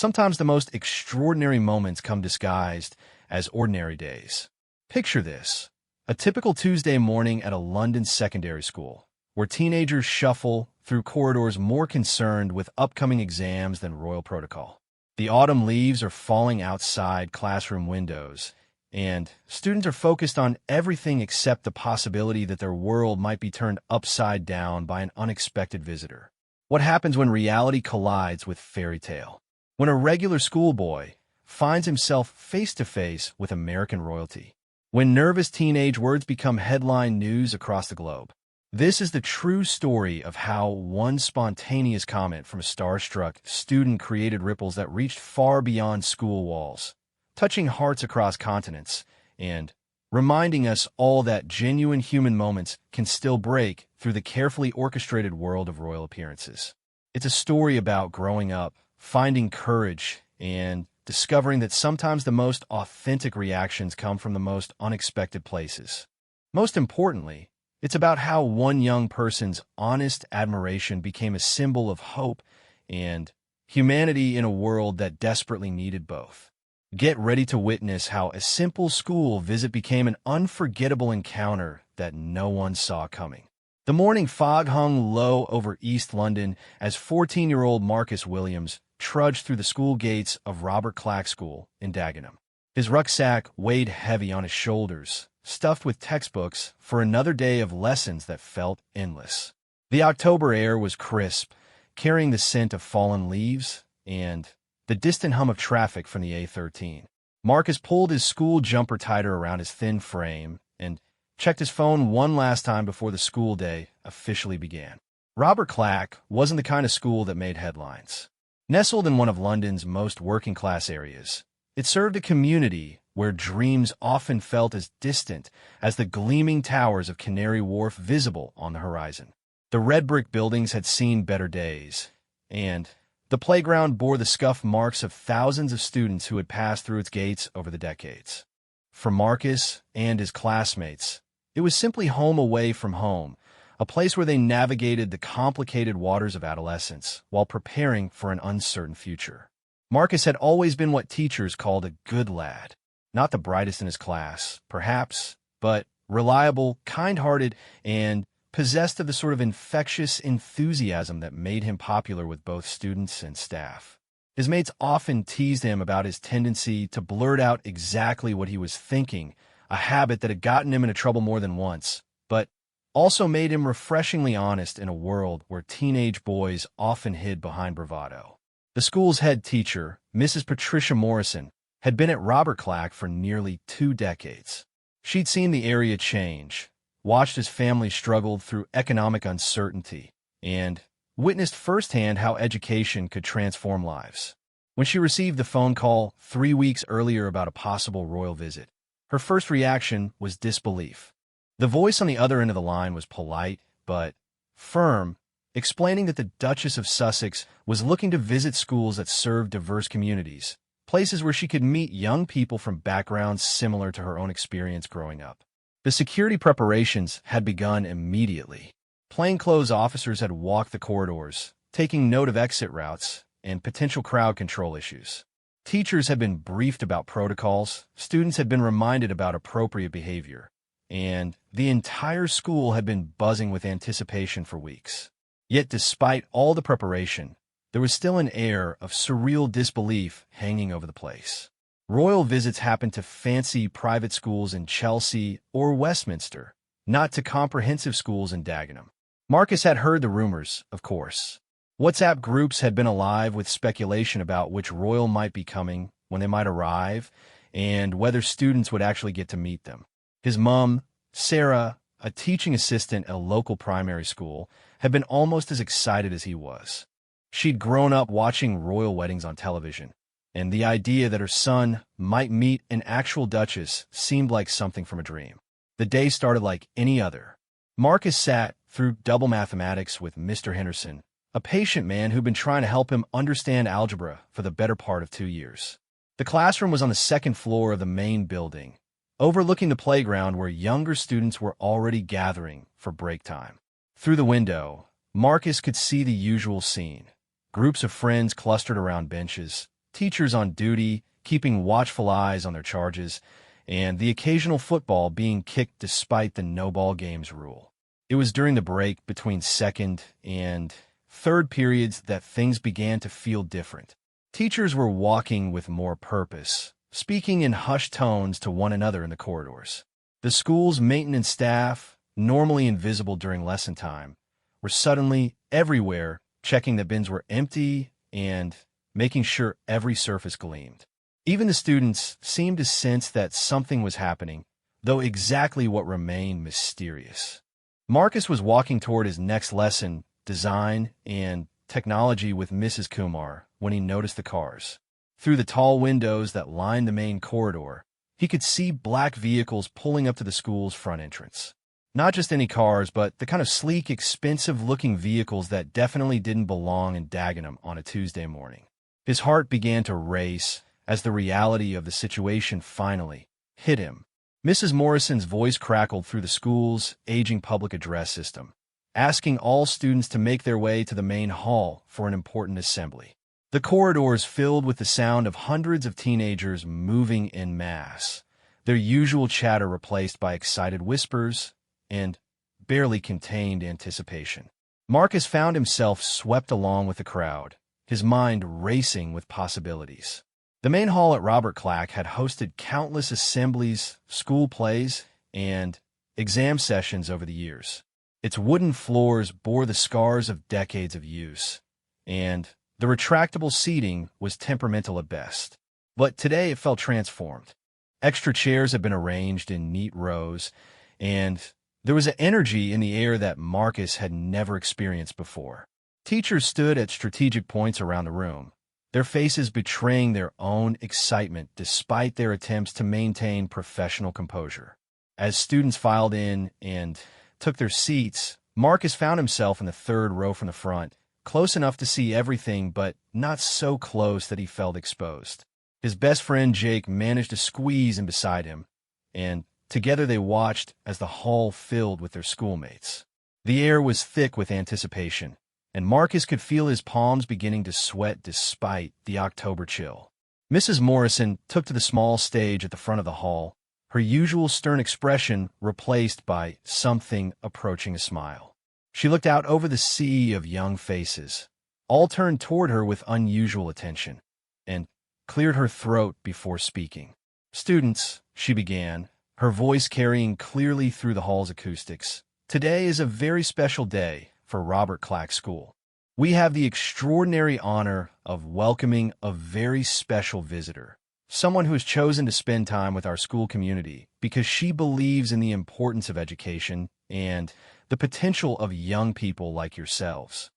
Sometimes the most extraordinary moments come disguised as ordinary days. Picture this: a typical Tuesday morning at a London secondary school, where teenagers shuffle through corridors more concerned with upcoming exams than royal protocol. The autumn leaves are falling outside classroom windows, and students are focused on everything except the possibility that their world might be turned upside down by an unexpected visitor. What happens when reality collides with fairy tale? When a regular schoolboy finds himself face-to-face with American royalty. When nervous teenage words become headline news across the globe. This is the true story of how one spontaneous comment from a starstruck student created ripples that reached far beyond school walls, touching hearts across continents, and reminding us all that genuine human moments can still break through the carefully orchestrated world of royal appearances. It's a story about growing up, finding courage, and discovering that sometimes the most authentic reactions come from the most unexpected places. Most importantly, it's about how one young person's honest admiration became a symbol of hope and humanity in a world that desperately needed both. Get ready to witness how a simple school visit became an unforgettable encounter that no one saw coming. The morning fog hung low over East London as 14-year-old Marcus Williams trudged through the school gates of Robert Clack School in Dagenham. His rucksack weighed heavy on his shoulders, stuffed with textbooks for another day of lessons that felt endless. The October air was crisp, carrying the scent of fallen leaves and the distant hum of traffic from the A13. Marcus pulled his school jumper tighter around his thin frame and checked his phone one last time before the school day officially began. Robert Clack wasn't the kind of school that made headlines. Nestled in one of London's most working-class areas, it served a community where dreams often felt as distant as the gleaming towers of Canary Wharf visible on the horizon. The red brick buildings had seen better days, and the playground bore the scuff marks of thousands of students who had passed through its gates over the decades. For Marcus and his classmates, it was simply home away from home, a place where they navigated the complicated waters of adolescence while preparing for an uncertain future. Marcus had always been what teachers called a good lad. Not the brightest in his class, perhaps, but reliable, kind-hearted, and possessed of the sort of infectious enthusiasm that made him popular with both students and staff. His mates often teased him about his tendency to blurt out exactly what he was thinking, a habit that had gotten him into trouble more than once, but also made him refreshingly honest in a world where teenage boys often hid behind bravado. The school's head teacher, Mrs. Patricia Morrison, had been at Robert Clack for nearly 2 decades. She'd seen the area change, watched his family struggle through economic uncertainty, and witnessed firsthand how education could transform lives. When she received the phone call 3 weeks earlier about a possible royal visit, her first reaction was disbelief. The voice on the other end of the line was polite, but firm, explaining that the Duchess of Sussex was looking to visit schools that served diverse communities, places where she could meet young people from backgrounds similar to her own experience growing up. The security preparations had begun immediately. Plainclothes officers had walked the corridors, taking note of exit routes and potential crowd control issues. Teachers had been briefed about protocols, students had been reminded about appropriate behavior, and the entire school had been buzzing with anticipation for weeks. Yet despite all the preparation, there was still an air of surreal disbelief hanging over the place. Royal visits happened to fancy private schools in Chelsea or Westminster, not to comprehensive schools in Dagenham. Marcus had heard the rumors, of course. WhatsApp groups had been alive with speculation about which royal might be coming, when they might arrive, and whether students would actually get to meet them. His mom, Sarah, a teaching assistant at a local primary school, had been almost as excited as he was. She'd grown up watching royal weddings on television, and the idea that her son might meet an actual duchess seemed like something from a dream. The day started like any other. Marcus sat through double mathematics with Mr. Henderson, a patient man who'd been trying to help him understand algebra for the better part of 2 years. The classroom was on the second floor of the main building, overlooking the playground where younger students were already gathering for break time. Through the window, Marcus could see the usual scene. Groups of friends clustered around benches, teachers on duty keeping watchful eyes on their charges, and the occasional football being kicked despite the no-ball games rule. It was during the break between second and third periods that things began to feel different. Teachers were walking with more purpose, speaking in hushed tones to one another in the corridors. The school's maintenance staff, normally invisible during lesson time, were suddenly everywhere, checking that bins were empty and making sure every surface gleamed. Even the students seemed to sense that something was happening, though exactly what remained mysterious. Marcus was walking toward his next lesson, design and technology, with Mrs. Kumar, when he noticed the cars. Through the tall windows that lined the main corridor, he could see black vehicles pulling up to the school's front entrance. Not just any cars, but the kind of sleek, expensive-looking vehicles that definitely didn't belong in Dagenham on a Tuesday morning. His heart began to race as the reality of the situation finally hit him. Mrs. Morrison's voice crackled through the school's aging public address system, asking all students to make their way to the main hall for an important assembly. The corridors filled with the sound of hundreds of teenagers moving en masse, their usual chatter replaced by excited whispers and barely contained anticipation. Marcus found himself swept along with the crowd, his mind racing with possibilities. The main hall at Robert Clack had hosted countless assemblies, school plays, and exam sessions over the years. Its wooden floors bore the scars of decades of use, and the retractable seating was temperamental at best. But today it felt transformed. Extra chairs had been arranged in neat rows, and there was an energy in the air that Marcus had never experienced before. Teachers stood at strategic points around the room, their faces betraying their own excitement despite their attempts to maintain professional composure. As students filed in and took their seats, Marcus found himself in the third row from the front, close enough to see everything, but not so close that he felt exposed. His best friend Jake managed to squeeze in beside him, and together they watched as the hall filled with their schoolmates. The air was thick with anticipation, and Marcus could feel his palms beginning to sweat despite the October chill. Mrs. Morrison took to the small stage at the front of the hall, her usual stern expression replaced by something approaching a smile. She looked out over the sea of young faces, all turned toward her with unusual attention, and cleared her throat before speaking. "Students," she began, her voice carrying clearly through the hall's acoustics, "today is a very special day for Robert Clack School. We have the extraordinary honor of welcoming a very special visitor, someone who has chosen to spend time with our school community because she believes in the importance of education and the potential of young people like yourselves."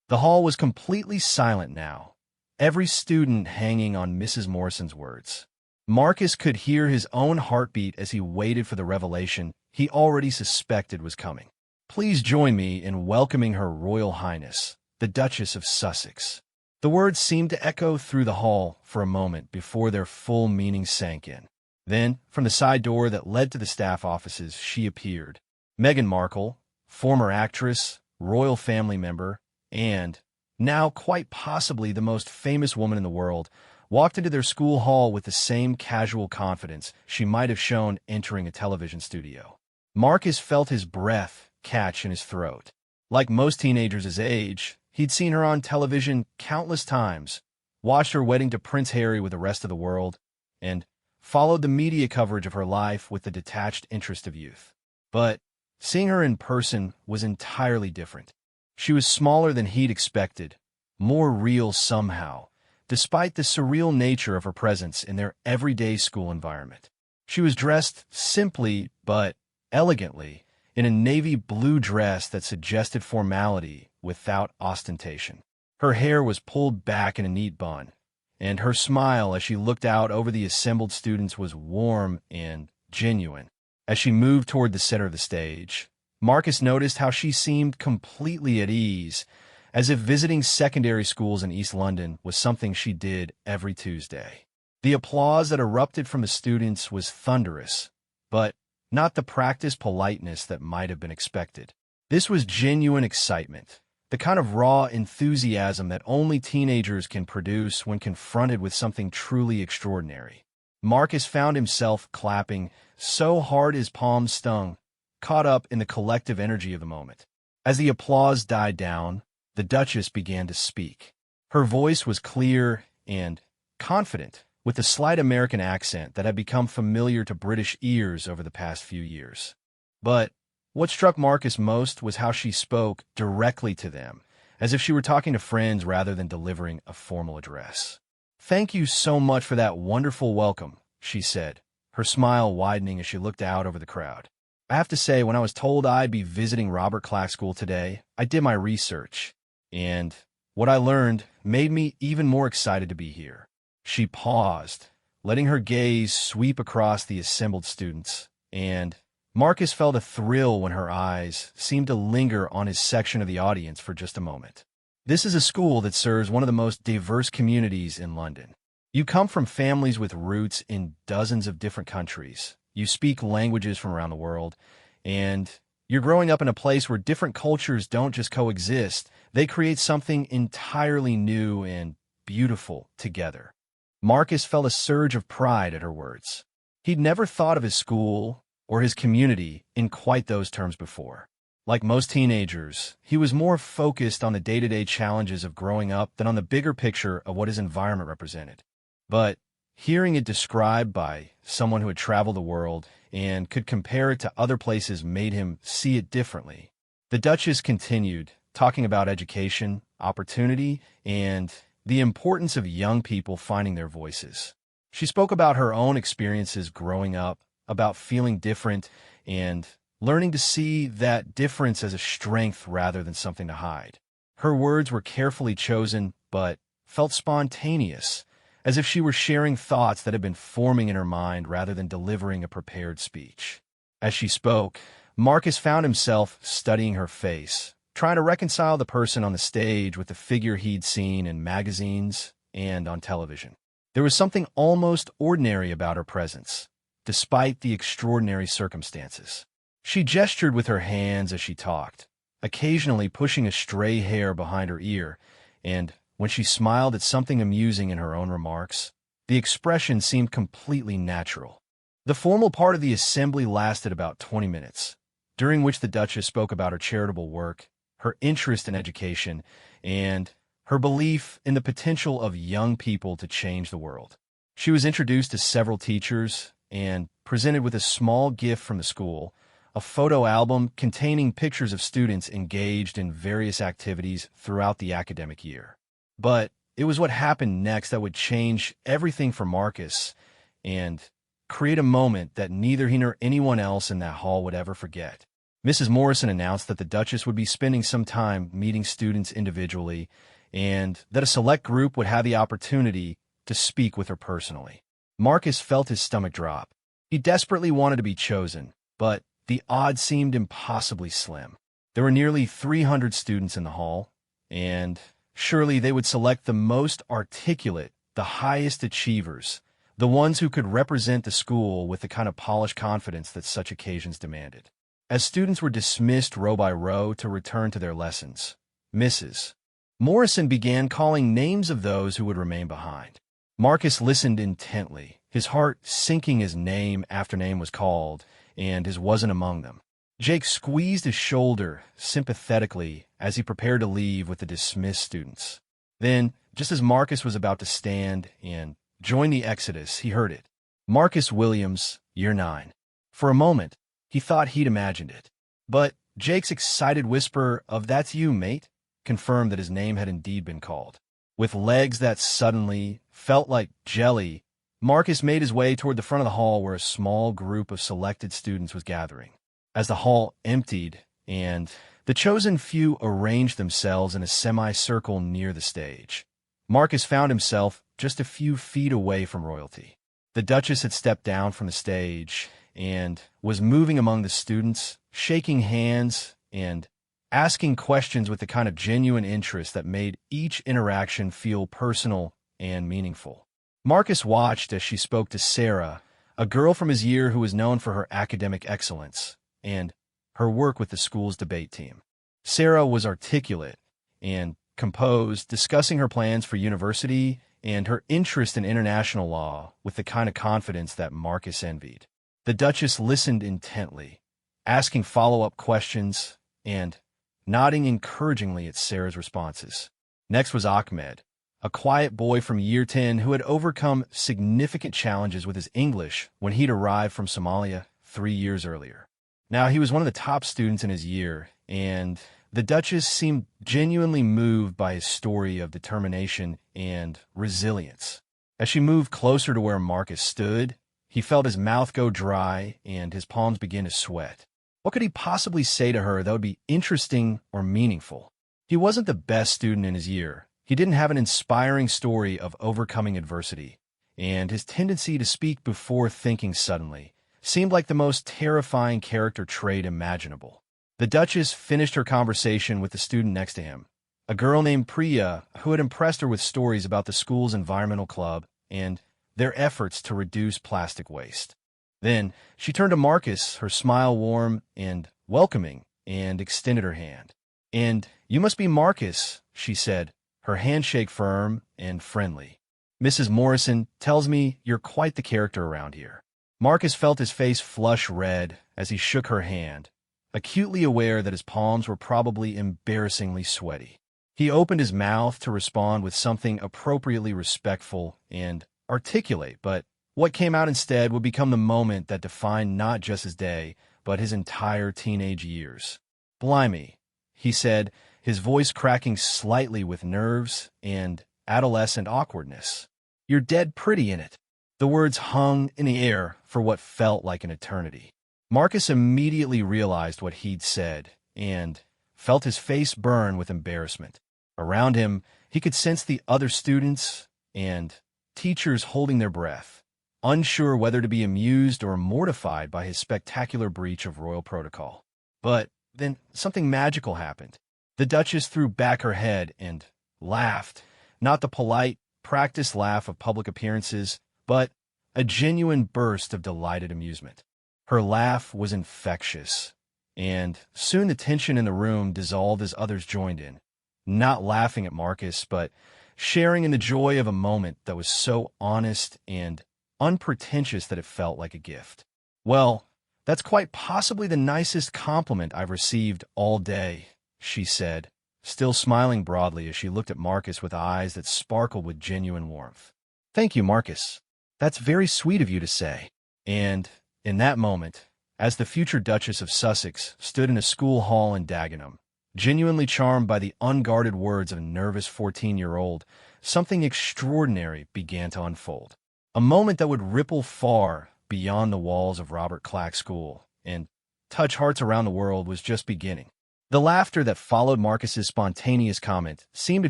The hall was completely silent now, every student hanging on Mrs. Morrison's words. Marcus could hear his own heartbeat as he waited for the revelation he already suspected was coming. "Please join me in welcoming Her Royal Highness, the Duchess of Sussex." The words seemed to echo through the hall for a moment before their full meaning sank in. Then, from the side door that led to the staff offices, she appeared. Meghan Markle, former actress, royal family member, and now quite possibly the most famous woman in the world, walked into their school hall with the same casual confidence she might have shown entering a television studio. Marcus felt his breath catch in his throat. Like most teenagers his age, he'd seen her on television countless times, watched her wedding to Prince Harry with the rest of the world, and followed the media coverage of her life with the detached interest of youth. But seeing her in person was entirely different. She was smaller than he'd expected, more real somehow, despite the surreal nature of her presence in their everyday school environment. She was dressed simply but elegantly in a navy blue dress that suggested formality without ostentation. Her hair was pulled back in a neat bun, and her smile as she looked out over the assembled students was warm and genuine. As she moved toward the center of the stage, Marcus noticed how she seemed completely at ease, as if visiting secondary schools in East London was something she did every Tuesday. The applause that erupted from the students was thunderous, but not the practiced politeness that might have been expected. This was genuine excitement, the kind of raw enthusiasm that only teenagers can produce when confronted with something truly extraordinary. Marcus found himself clapping so hard his palms stung, caught up in the collective energy of the moment. As the applause died down, the Duchess began to speak. Her voice was clear and confident, with the slight American accent that had become familiar to British ears over the past few years. But what struck Marcus most was how she spoke directly to them, as if she were talking to friends rather than delivering a formal address. "Thank you so much for that wonderful welcome," she said, her smile widening as she looked out over the crowd. "I have to say, when I was told I'd be visiting Robert Clack School today, I did my research, and what I learned made me even more excited to be here." She paused, letting her gaze sweep across the assembled students, and Marcus felt a thrill when her eyes seemed to linger on his section of the audience for just a moment. This is a school that serves one of the most diverse communities in London. You come from families with roots in dozens of different countries. You speak languages from around the world, and you're growing up in a place where different cultures don't just coexist, they create something entirely new and beautiful together. Marcus felt a surge of pride at her words. He'd never thought of his school or his community in quite those terms before. Like most teenagers, he was more focused on the day-to-day challenges of growing up than on the bigger picture of what his environment represented. But hearing it described by someone who had traveled the world and could compare it to other places made him see it differently. The Duchess continued, talking about education, opportunity, and the importance of young people finding their voices. She spoke about her own experiences growing up, about feeling different, and learning to see that difference as a strength rather than something to hide. Her words were carefully chosen, but felt spontaneous, as if she were sharing thoughts that had been forming in her mind rather than delivering a prepared speech. As she spoke, Marcus found himself studying her face, trying to reconcile the person on the stage with the figure he'd seen in magazines and on television. There was something almost ordinary about her presence, despite the extraordinary circumstances. She gestured with her hands as she talked, occasionally pushing a stray hair behind her ear, and when she smiled at something amusing in her own remarks, the expression seemed completely natural. The formal part of the assembly lasted about 20 minutes, during which the Duchess spoke about her charitable work, her interest in education, and her belief in the potential of young people to change the world. She was introduced to several teachers and presented with a small gift from the school, a photo album containing pictures of students engaged in various activities throughout the academic year. But it was what happened next that would change everything for Marcus and create a moment that neither he nor anyone else in that hall would ever forget. Mrs. Morrison announced that the Duchess would be spending some time meeting students individually and that a select group would have the opportunity to speak with her personally. Marcus felt his stomach drop. He desperately wanted to be chosen, but the odds seemed impossibly slim. There were nearly 300 students in the hall, and surely they would select the most articulate, the highest achievers, the ones who could represent the school with the kind of polished confidence that such occasions demanded. As students were dismissed row by row to return to their lessons, Mrs. Morrison began calling names of those who would remain behind. Marcus listened intently, his heart sinking as name after name was called, and his wasn't among them. Jake squeezed his shoulder sympathetically as he prepared to leave with the dismissed students. Then, just as Marcus was about to stand and join the exodus, he heard it. Marcus Williams, Year 9. For a moment, he thought he'd imagined it. But Jake's excited whisper of "That's you, mate," confirmed that his name had indeed been called. With legs that suddenly felt like jelly, Marcus made his way toward the front of the hall where a small group of selected students was gathering. As the hall emptied and the chosen few arranged themselves in a semicircle near the stage, Marcus found himself just a few feet away from royalty. The Duchess had stepped down from the stage and was moving among the students, shaking hands and asking questions with the kind of genuine interest that made each interaction feel personal and meaningful. Marcus watched as she spoke to Sarah, a girl from his year who was known for her academic excellence and her work with the school's debate team. Sarah was articulate, and composed, discussing her plans for university and her interest in international law with the kind of confidence that Marcus envied. The Duchess listened intently, asking follow-up questions and nodding encouragingly at Sarah's responses. Next was Ahmed, a quiet boy from year 10 who had overcome significant challenges with his English when he'd arrived from Somalia 3 years earlier. Now, he was one of the top students in his year, and the Duchess seemed genuinely moved by his story of determination and resilience. As she moved closer to where Marcus stood, he felt his mouth go dry and his palms begin to sweat. What could he possibly say to her that would be interesting or meaningful? He wasn't the best student in his year. He didn't have an inspiring story of overcoming adversity, and his tendency to speak before thinking suddenly seemed like the most terrifying character trait imaginable. The Duchess finished her conversation with the student next to him, a girl named Priya who had impressed her with stories about the school's environmental club and their efforts to reduce plastic waste. Then she turned to Marcus, her smile warm and welcoming, and extended her hand. "And you must be Marcus," she said, her handshake firm and friendly. "Mrs. Morrison tells me you're quite the character around here." Marcus felt his face flush red as he shook her hand, acutely aware that his palms were probably embarrassingly sweaty. He opened his mouth to respond with something appropriately respectful and articulate, but what came out instead would become the moment that defined not just his day, but his entire teenage years. "Blimey," he said, his voice cracking slightly with nerves and adolescent awkwardness. "You're dead pretty in it." The words hung in the air for what felt like an eternity. Marcus immediately realized what he'd said and felt his face burn with embarrassment. Around him, he could sense the other students and teachers holding their breath, unsure whether to be amused or mortified by his spectacular breach of royal protocol. But then something magical happened. The Duchess threw back her head and laughed, not the polite, practiced laugh of public appearances, but a genuine burst of delighted amusement. Her laugh was infectious, and soon the tension in the room dissolved as others joined in, not laughing at Marcus, but sharing in the joy of a moment that was so honest and unpretentious that it felt like a gift. "Well, that's quite possibly the nicest compliment I've received all day," she said, still smiling broadly as she looked at Marcus with eyes that sparkled with genuine warmth. "Thank you, Marcus. That's very sweet of you to say." And in that moment, as the future Duchess of Sussex stood in a school hall in Dagenham, genuinely charmed by the unguarded words of a nervous 14-year-old, something extraordinary began to unfold. A moment that would ripple far beyond the walls of Robert Clack School and touch hearts around the world was just beginning. The laughter that followed Marcus's spontaneous comment seemed to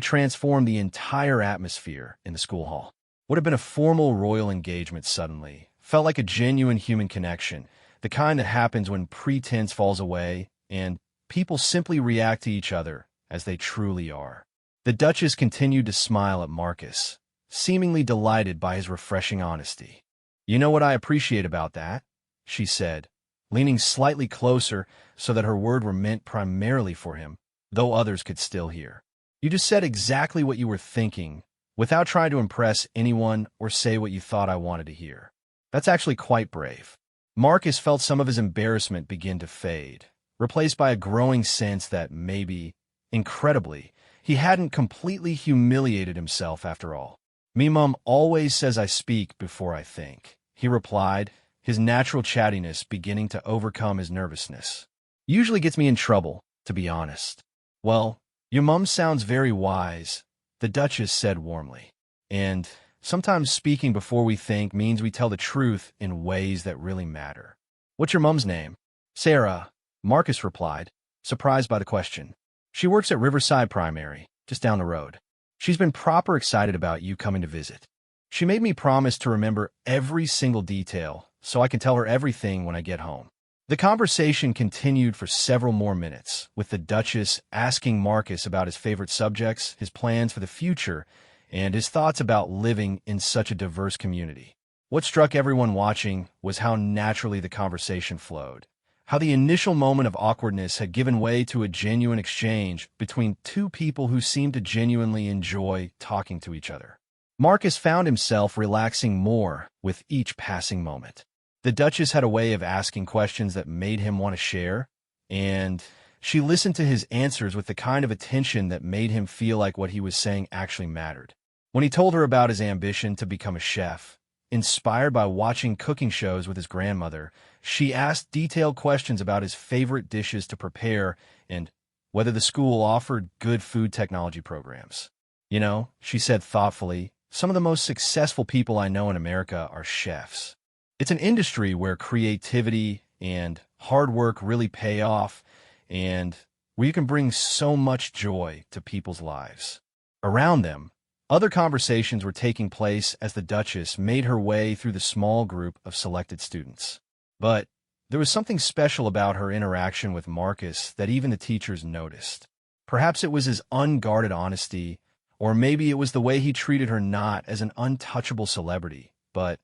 transform the entire atmosphere in the school hall. What had been a formal royal engagement suddenly felt like a genuine human connection, the kind that happens when pretense falls away and people simply react to each other as they truly are. The Duchess continued to smile at Marcus, seemingly delighted by his refreshing honesty. "You know what I appreciate about that?" she said, leaning slightly closer so that her words were meant primarily for him, though others could still hear. "You just said exactly what you were thinking, without trying to impress anyone or say what you thought I wanted to hear. That's actually quite brave." Marcus felt some of his embarrassment begin to fade, replaced by a growing sense that maybe, incredibly, he hadn't completely humiliated himself after all. "Me mum always says I speak before I think," he replied, his natural chattiness beginning to overcome his nervousness. "Usually gets me in trouble, to be honest." "Well, your mum sounds very wise," the Duchess said warmly. "And sometimes speaking before we think means we tell the truth in ways that really matter." "What's your mum's name?" "Sarah," Marcus replied, surprised by the question. "She works at Riverside Primary, just down the road. She's been proper excited about you coming to visit. She made me promise to remember every single detail so I can tell her everything when I get home." The conversation continued for several more minutes, with the Duchess asking Marcus about his favorite subjects, his plans for the future, and his thoughts about living in such a diverse community. What struck everyone watching was how naturally the conversation flowed, how the initial moment of awkwardness had given way to a genuine exchange between two people who seemed to genuinely enjoy talking to each other. Marcus found himself relaxing more with each passing moment. The Duchess had a way of asking questions that made him want to share, and she listened to his answers with the kind of attention that made him feel like what he was saying actually mattered. When he told her about his ambition to become a chef, inspired by watching cooking shows with his grandmother, she asked detailed questions about his favorite dishes to prepare and whether the school offered good food technology programs. You know, she said thoughtfully, some of the most successful people I know in America are chefs. It's an industry where creativity and hard work really pay off and where you can bring so much joy to people's lives. Around them, other conversations were taking place as the Duchess made her way through the small group of selected students. But there was something special about her interaction with Marcus that even the teachers noticed. Perhaps it was his unguarded honesty, or maybe it was the way he treated her not as an untouchable celebrity, but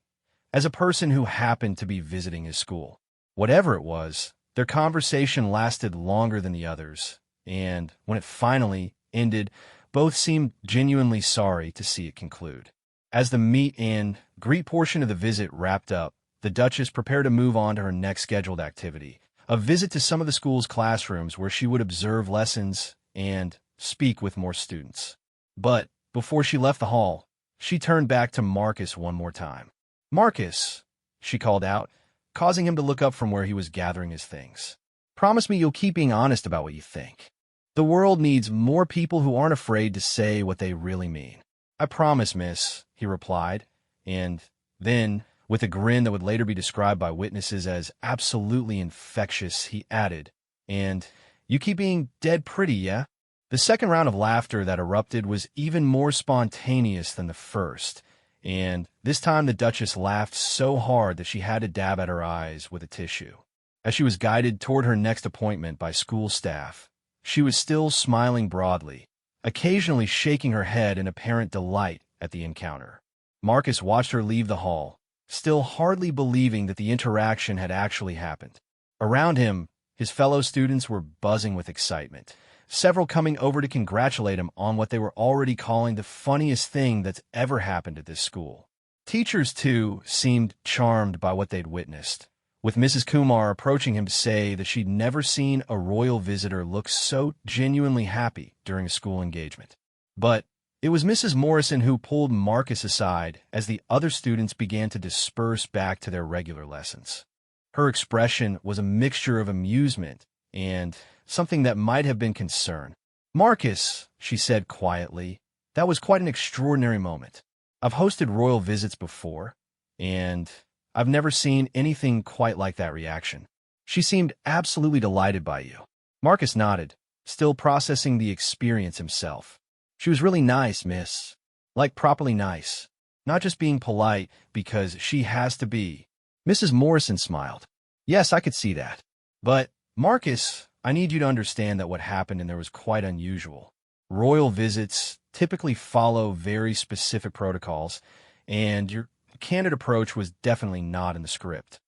as a person who happened to be visiting his school. Whatever it was, their conversation lasted longer than the others, and when it finally ended, both seemed genuinely sorry to see it conclude. As the meet and greet portion of the visit wrapped up, the Duchess prepared to move on to her next scheduled activity, a visit to some of the school's classrooms where she would observe lessons and speak with more students. But before she left the hall, she turned back to Marcus one more time. "Marcus," she called out, causing him to look up from where he was gathering his things. "Promise me you'll keep being honest about what you think. The world needs more people who aren't afraid to say what they really mean." "I promise, miss," he replied, and then, with a grin that would later be described by witnesses as absolutely infectious, he added, "And you keep being dead pretty, yeah?" The second round of laughter that erupted was even more spontaneous than the first, and this time the Duchess laughed so hard that she had to dab at her eyes with a tissue. As she was guided toward her next appointment by school staff, she was still smiling broadly, occasionally shaking her head in apparent delight at the encounter. Marcus watched her leave the hall, still hardly believing that the interaction had actually happened. Around him, his fellow students were buzzing with excitement, several coming over to congratulate him on what they were already calling the funniest thing that's ever happened at this school. Teachers, too, seemed charmed by what they'd witnessed, with Mrs. Kumar approaching him to say that she'd never seen a royal visitor look so genuinely happy during a school engagement. But it was Mrs. Morrison who pulled Marcus aside as the other students began to disperse back to their regular lessons. Her expression was a mixture of amusement and something that might have been concern. "Marcus," she said quietly, "that was quite an extraordinary moment. I've hosted royal visits before, and I've never seen anything quite like that reaction. She seemed absolutely delighted by you." Marcus nodded, still processing the experience himself. "She was really nice, miss. Like properly nice. Not just being polite because she has to be." Mrs. Morrison smiled. "Yes, I could see that. But, Marcus, I need you to understand that what happened in there was quite unusual. Royal visits typically follow very specific protocols, and your candid approach was definitely not in the script."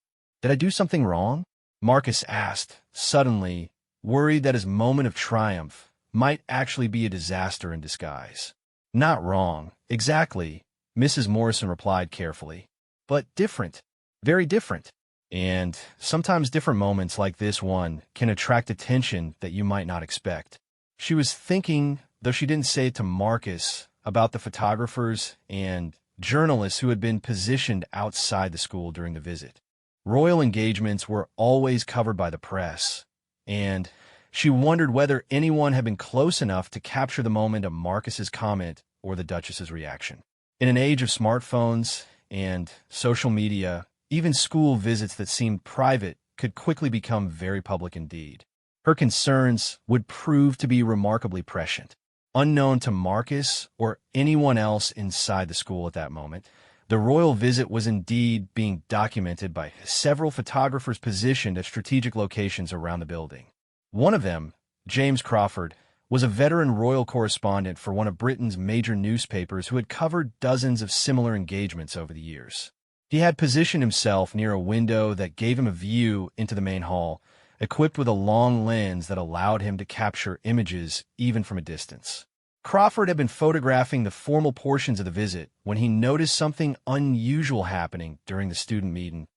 "Did I do something wrong?" Marcus asked, suddenly, worried that his moment of triumph might actually be a disaster in disguise. "Not wrong, exactly," Mrs. Morrison replied carefully, "but different, very different. And sometimes different moments like this one can attract attention that you might not expect." She was thinking, though she didn't say it to Marcus, about the photographers and journalists who had been positioned outside the school during the visit. Royal engagements were always covered by the press, and she wondered whether anyone had been close enough to capture the moment of Marcus's comment or the Duchess's reaction. In an age of smartphones and social media, even school visits that seemed private could quickly become very public indeed. Her concerns would prove to be remarkably prescient. Unknown to Marcus or anyone else inside the school at that moment, the royal visit was indeed being documented by several photographers positioned at strategic locations around the building. One of them, James Crawford, was a veteran royal correspondent for one of Britain's major newspapers who had covered dozens of similar engagements over the years. He had positioned himself near a window that gave him a view into the main hall, equipped with a long lens that allowed him to capture images even from a distance. Crawford had been photographing the formal portions of the visit when he noticed something unusual happening during the student meet and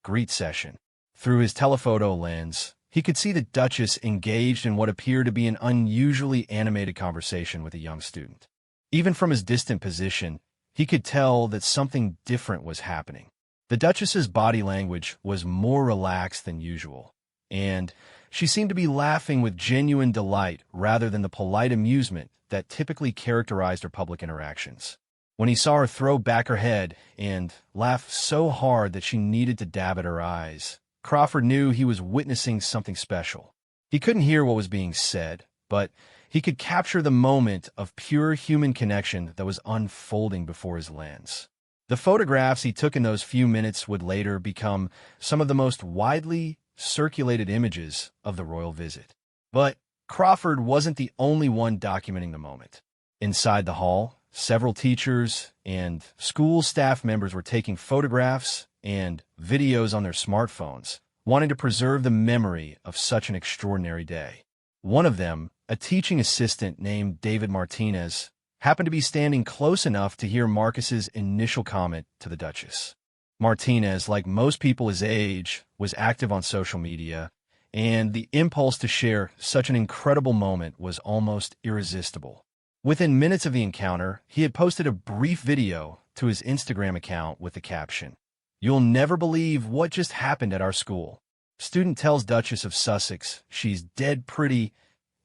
greet session. Through his telephoto lens, he could see the Duchess engaged in what appeared to be an unusually animated conversation with a young student. Even from his distant position, he could tell that something different was happening. The Duchess's body language was more relaxed than usual, and she seemed to be laughing with genuine delight rather than the polite amusement that typically characterized her public interactions. When he saw her throw back her head and laugh so hard that she needed to dab at her eyes, Crawford knew he was witnessing something special. He couldn't hear what was being said, but he could capture the moment of pure human connection that was unfolding before his lens. The photographs he took in those few minutes would later become some of the most widely circulated images of the royal visit. But Crawford wasn't the only one documenting the moment. Inside the hall, several teachers and school staff members were taking photographs and videos on their smartphones, wanting to preserve the memory of such an extraordinary day. One of them, a teaching assistant named David Martinez, happened to be standing close enough to hear Marcus's initial comment to the Duchess. Martinez, like most people his age, was active on social media, and the impulse to share such an incredible moment was almost irresistible. Within minutes of the encounter, he had posted a brief video to his Instagram account with the caption, "You'll never believe what just happened at our school. Student tells Duchess of Sussex she's dead pretty,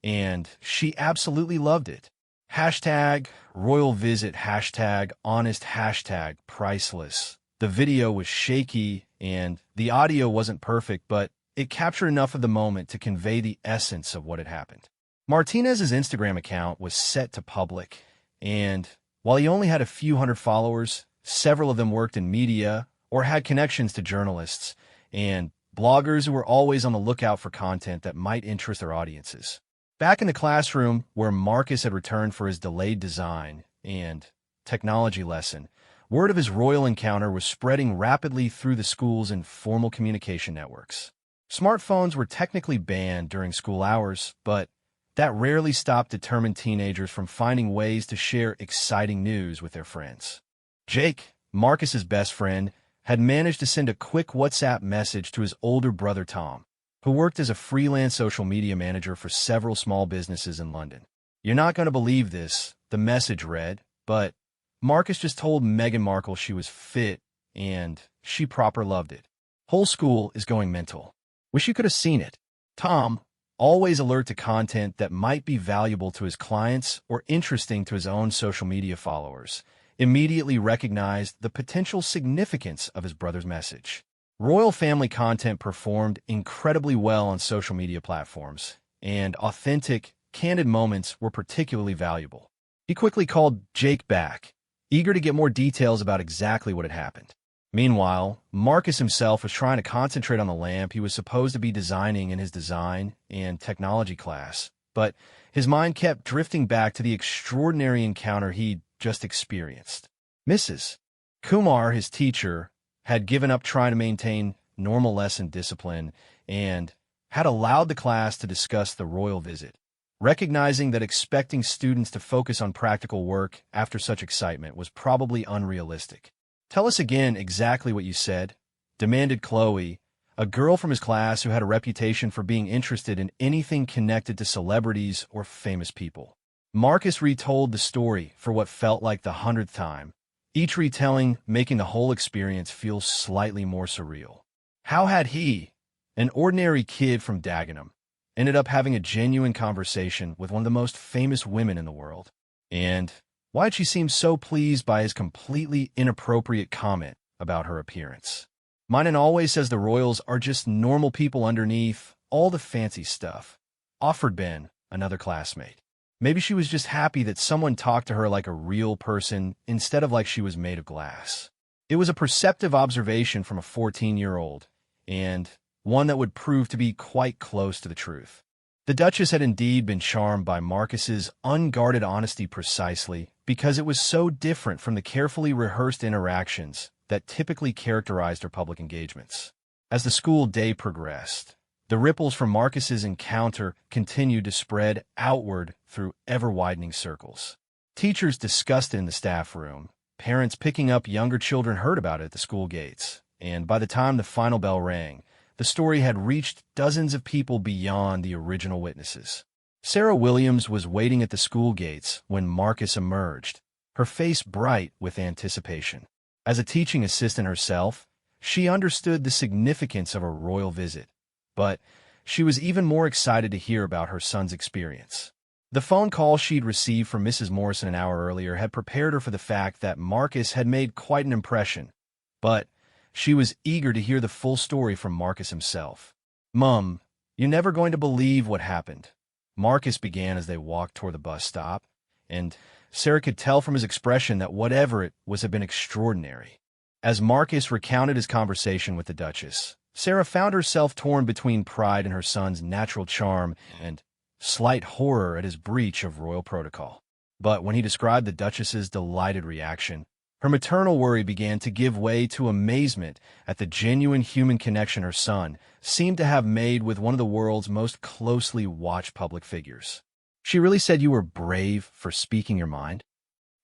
and she absolutely loved it. Hashtag royal visit, hashtag honest, hashtag priceless." The video was shaky, and the audio wasn't perfect, but it captured enough of the moment to convey the essence of what had happened. Martinez's Instagram account was set to public, and while he only had a few hundred followers, several of them worked in media or had connections to journalists and bloggers who were always on the lookout for content that might interest their audiences. Back in the classroom, where Marcus had returned for his delayed design and technology lesson, word of his royal encounter was spreading rapidly through the school's informal communication networks. Smartphones were technically banned during school hours, but that rarely stopped determined teenagers from finding ways to share exciting news with their friends. Jake, Marcus's best friend, had managed to send a quick WhatsApp message to his older brother Tom, who worked as a freelance social media manager for several small businesses in London. "You're not going to believe this," the message read, but Marcus just told Meghan Markle she was fit and she proper loved it. "Whole school is going mental. Wish you could have seen it." Tom, always alert to content that might be valuable to his clients or interesting to his own social media followers, immediately recognized the potential significance of his brother's message. Royal family content performed incredibly well on social media platforms, and authentic, candid moments were particularly valuable. He quickly called Jake back, eager to get more details about exactly what had happened. Meanwhile, Marcus himself was trying to concentrate on the lamp he was supposed to be designing in his design and technology class, but his mind kept drifting back to the extraordinary encounter he'd just experienced. Mrs. Kumar, his teacher, had given up trying to maintain normal lesson discipline and had allowed the class to discuss the royal visit. Recognizing that expecting students to focus on practical work after such excitement was probably unrealistic. "Tell us again exactly what you said," demanded Chloe, a girl from his class who had a reputation for being interested in anything connected to celebrities or famous people. Marcus retold the story for what felt like the 100th time, each retelling making the whole experience feel slightly more surreal. How had he, an ordinary kid from Dagenham, ended up having a genuine conversation with one of the most famous women in the world? And why did she seem so pleased by his completely inappropriate comment about her appearance? Minen always says the royals are just normal people underneath all the fancy stuff, offered Ben, another classmate. Maybe she was just happy that someone talked to her like a real person instead of like she was made of glass. It was a perceptive observation from a 14-year-old, and one that would prove to be quite close to the truth. The Duchess had indeed been charmed by Marcus's unguarded honesty precisely because it was so different from the carefully rehearsed interactions that typically characterized her public engagements. As the school day progressed, The ripples from Marcus's encounter continued to spread outward through ever-widening circles. Teachers discussed it in the staff room. Parents picking up younger children heard about it at the school gates. And by the time the final bell rang, the story had reached dozens of people beyond the original witnesses. Sarah Williams was waiting at the school gates when Marcus emerged, her face bright with anticipation. As a teaching assistant herself, she understood the significance of a royal visit, but she was even more excited to hear about her son's experience. The phone call she'd received from Mrs. Morrison an hour earlier had prepared her for the fact that Marcus had made quite an impression, but she was eager to hear the full story from Marcus himself. "Mum, you're never going to believe what happened," Marcus began as they walked toward the bus stop, and Sarah could tell from his expression that whatever it was had been extraordinary. As Marcus recounted his conversation with the Duchess, Sarah found herself torn between pride in her son's natural charm and slight horror at his breach of royal protocol. But when he described the Duchess's delighted reaction, her maternal worry began to give way to amazement at the genuine human connection her son seemed to have made with one of the world's most closely watched public figures. "She really said you were brave for speaking your mind?"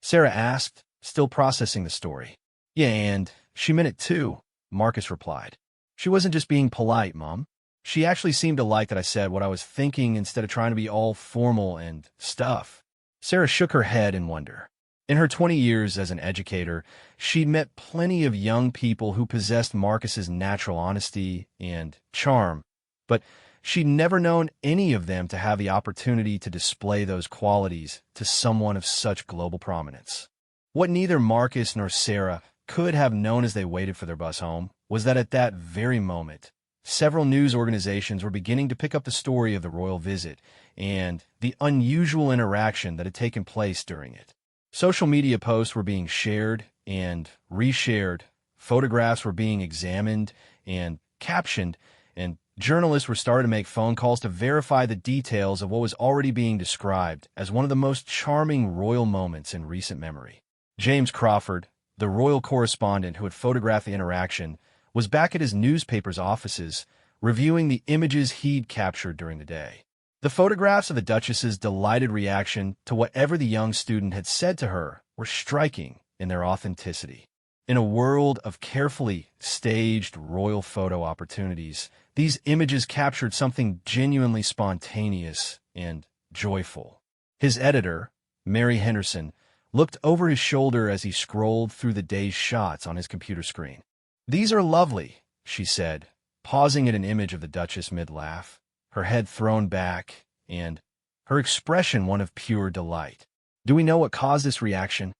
Sarah asked, still processing the story. "Yeah, and she meant it too," Marcus replied. "She wasn't just being polite, Mom. She actually seemed to like that I said what I was thinking instead of trying to be all formal and stuff." Sarah shook her head in wonder. In her 20 years as an educator, she'd met plenty of young people who possessed Marcus's natural honesty and charm, but she'd never known any of them to have the opportunity to display those qualities to someone of such global prominence. What neither Marcus nor Sarah could have known as they waited for their bus home was that at that very moment, several news organizations were beginning to pick up the story of the royal visit and the unusual interaction that had taken place during it. Social media posts were being shared and reshared, photographs were being examined and captioned, and journalists were starting to make phone calls to verify the details of what was already being described as one of the most charming royal moments in recent memory. James Crawford, the royal correspondent who had photographed the interaction, was back at his newspaper's offices, reviewing the images he'd captured during the day. The photographs of the Duchess's delighted reaction to whatever the young student had said to her were striking in their authenticity. In a world of carefully staged royal photo opportunities, these images captured something genuinely spontaneous and joyful. His editor, Mary Henderson, looked over his shoulder as he scrolled through the day's shots on his computer screen. "These are lovely," she said, pausing at an image of the Duchess mid-laugh, her head thrown back, and her expression one of pure delight. "Do we know what caused this reaction?"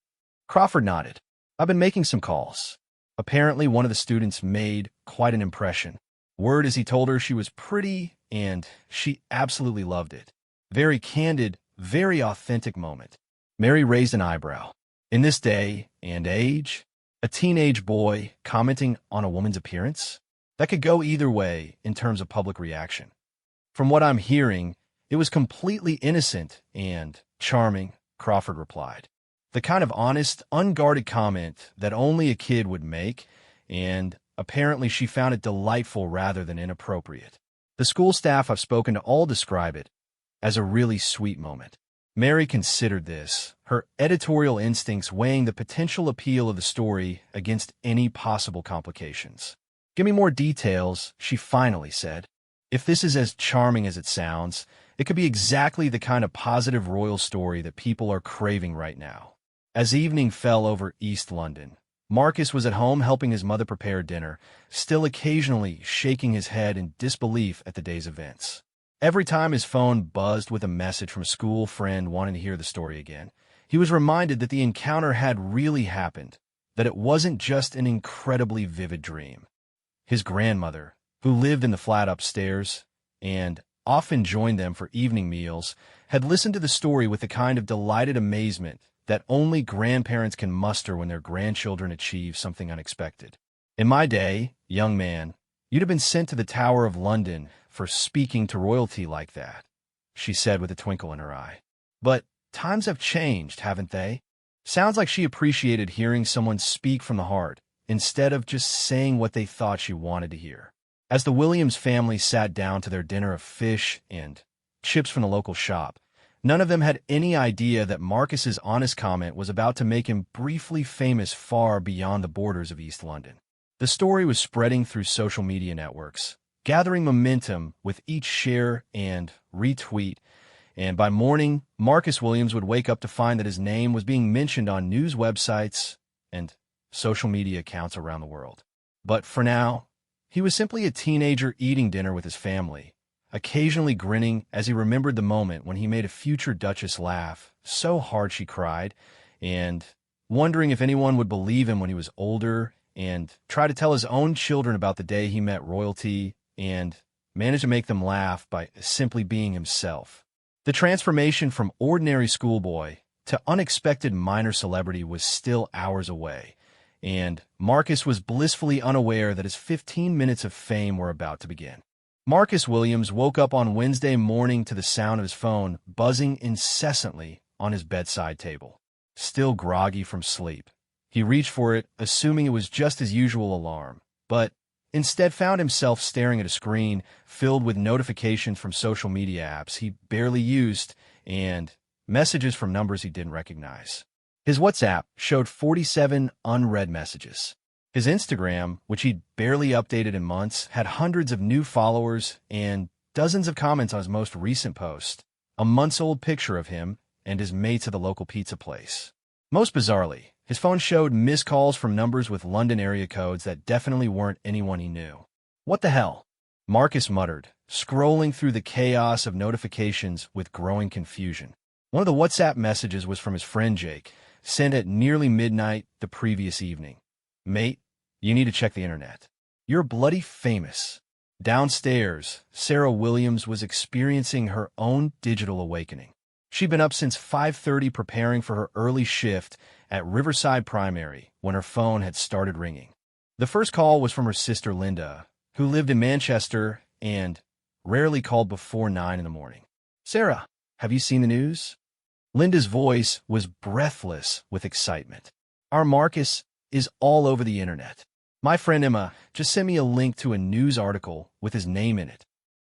Crawford nodded. "I've been making some calls. Apparently one of the students made quite an impression. Word as he told her she was pretty, and she absolutely loved it. Very candid, very authentic moment." Mary raised an eyebrow. In this day and age, a teenage boy commenting on a woman's appearance? That could go either way in terms of public reaction. "From what I'm hearing, it was completely innocent and charming," Crawford replied. The kind of honest, unguarded comment that only a kid would make, and apparently she found it delightful rather than inappropriate. The school staff I've spoken to all describe it as a really sweet moment. Mary considered this, her editorial instincts weighing the potential appeal of the story against any possible complications. "Give me more details," she finally said. "If this is as charming as it sounds, it could be exactly the kind of positive royal story that people are craving right now." As evening fell over East London, Marcus was at home helping his mother prepare dinner, still occasionally shaking his head in disbelief at the day's events. Every time his phone buzzed with a message from a school friend wanting to hear the story again, he was reminded that the encounter had really happened, that it wasn't just an incredibly vivid dream. His grandmother, who lived in the flat upstairs and often joined them for evening meals, had listened to the story with the kind of delighted amazement that only grandparents can muster when their grandchildren achieve something unexpected. "In my day, young man, you'd have been sent to the Tower of London for speaking to royalty like that," she said with a twinkle in her eye. "But times have changed, haven't they?" Sounds like she appreciated hearing someone speak from the heart, instead of just saying what they thought she wanted to hear. As the Williams family sat down to their dinner of fish and chips from the local shop, none of them had any idea that Marcus's honest comment was about to make him briefly famous far beyond the borders of East London. The story was spreading through social media networks, gathering momentum with each share and retweet, and by morning, Marcus Williams would wake up to find that his name was being mentioned on news websites and social media accounts around the world. But for now, he was simply a teenager eating dinner with his family, occasionally grinning as he remembered the moment when he made a future Duchess laugh so hard she cried, and wondering if anyone would believe him when he was older, and try to tell his own children about the day he met royalty and managed to make them laugh by simply being himself. The transformation from ordinary schoolboy to unexpected minor celebrity was still hours away, and Marcus was blissfully unaware that his 15 minutes of fame were about to begin. Marcus Williams woke up on Wednesday morning to the sound of his phone buzzing incessantly on his bedside table. Still groggy from sleep, he reached for it, assuming it was just his usual alarm, but instead found himself staring at a screen filled with notifications from social media apps he barely used and messages from numbers he didn't recognize. His WhatsApp showed 47 unread messages. His Instagram, which he'd barely updated in months, had hundreds of new followers and dozens of comments on his most recent post, a months-old picture of him and his mates at the local pizza place. Most bizarrely, his phone showed missed calls from numbers with London area codes that definitely weren't anyone he knew. What the hell? Marcus muttered, scrolling through the chaos of notifications with growing confusion. One of the WhatsApp messages was from his friend Jake, sent at nearly midnight the previous evening. Mate, you need to check the internet. You're bloody famous. Downstairs, Sarah Williams was experiencing her own digital awakening. She'd been up since 5:30 preparing for her early shift at Riverside Primary when her phone had started ringing. The first call was from her sister Linda, who lived in Manchester and rarely called before 9 in the morning. Sarah, have you seen the news? Linda's voice was breathless with excitement. Our Marcus is all over the internet. My friend Emma just sent me a link to a news article with his name in it.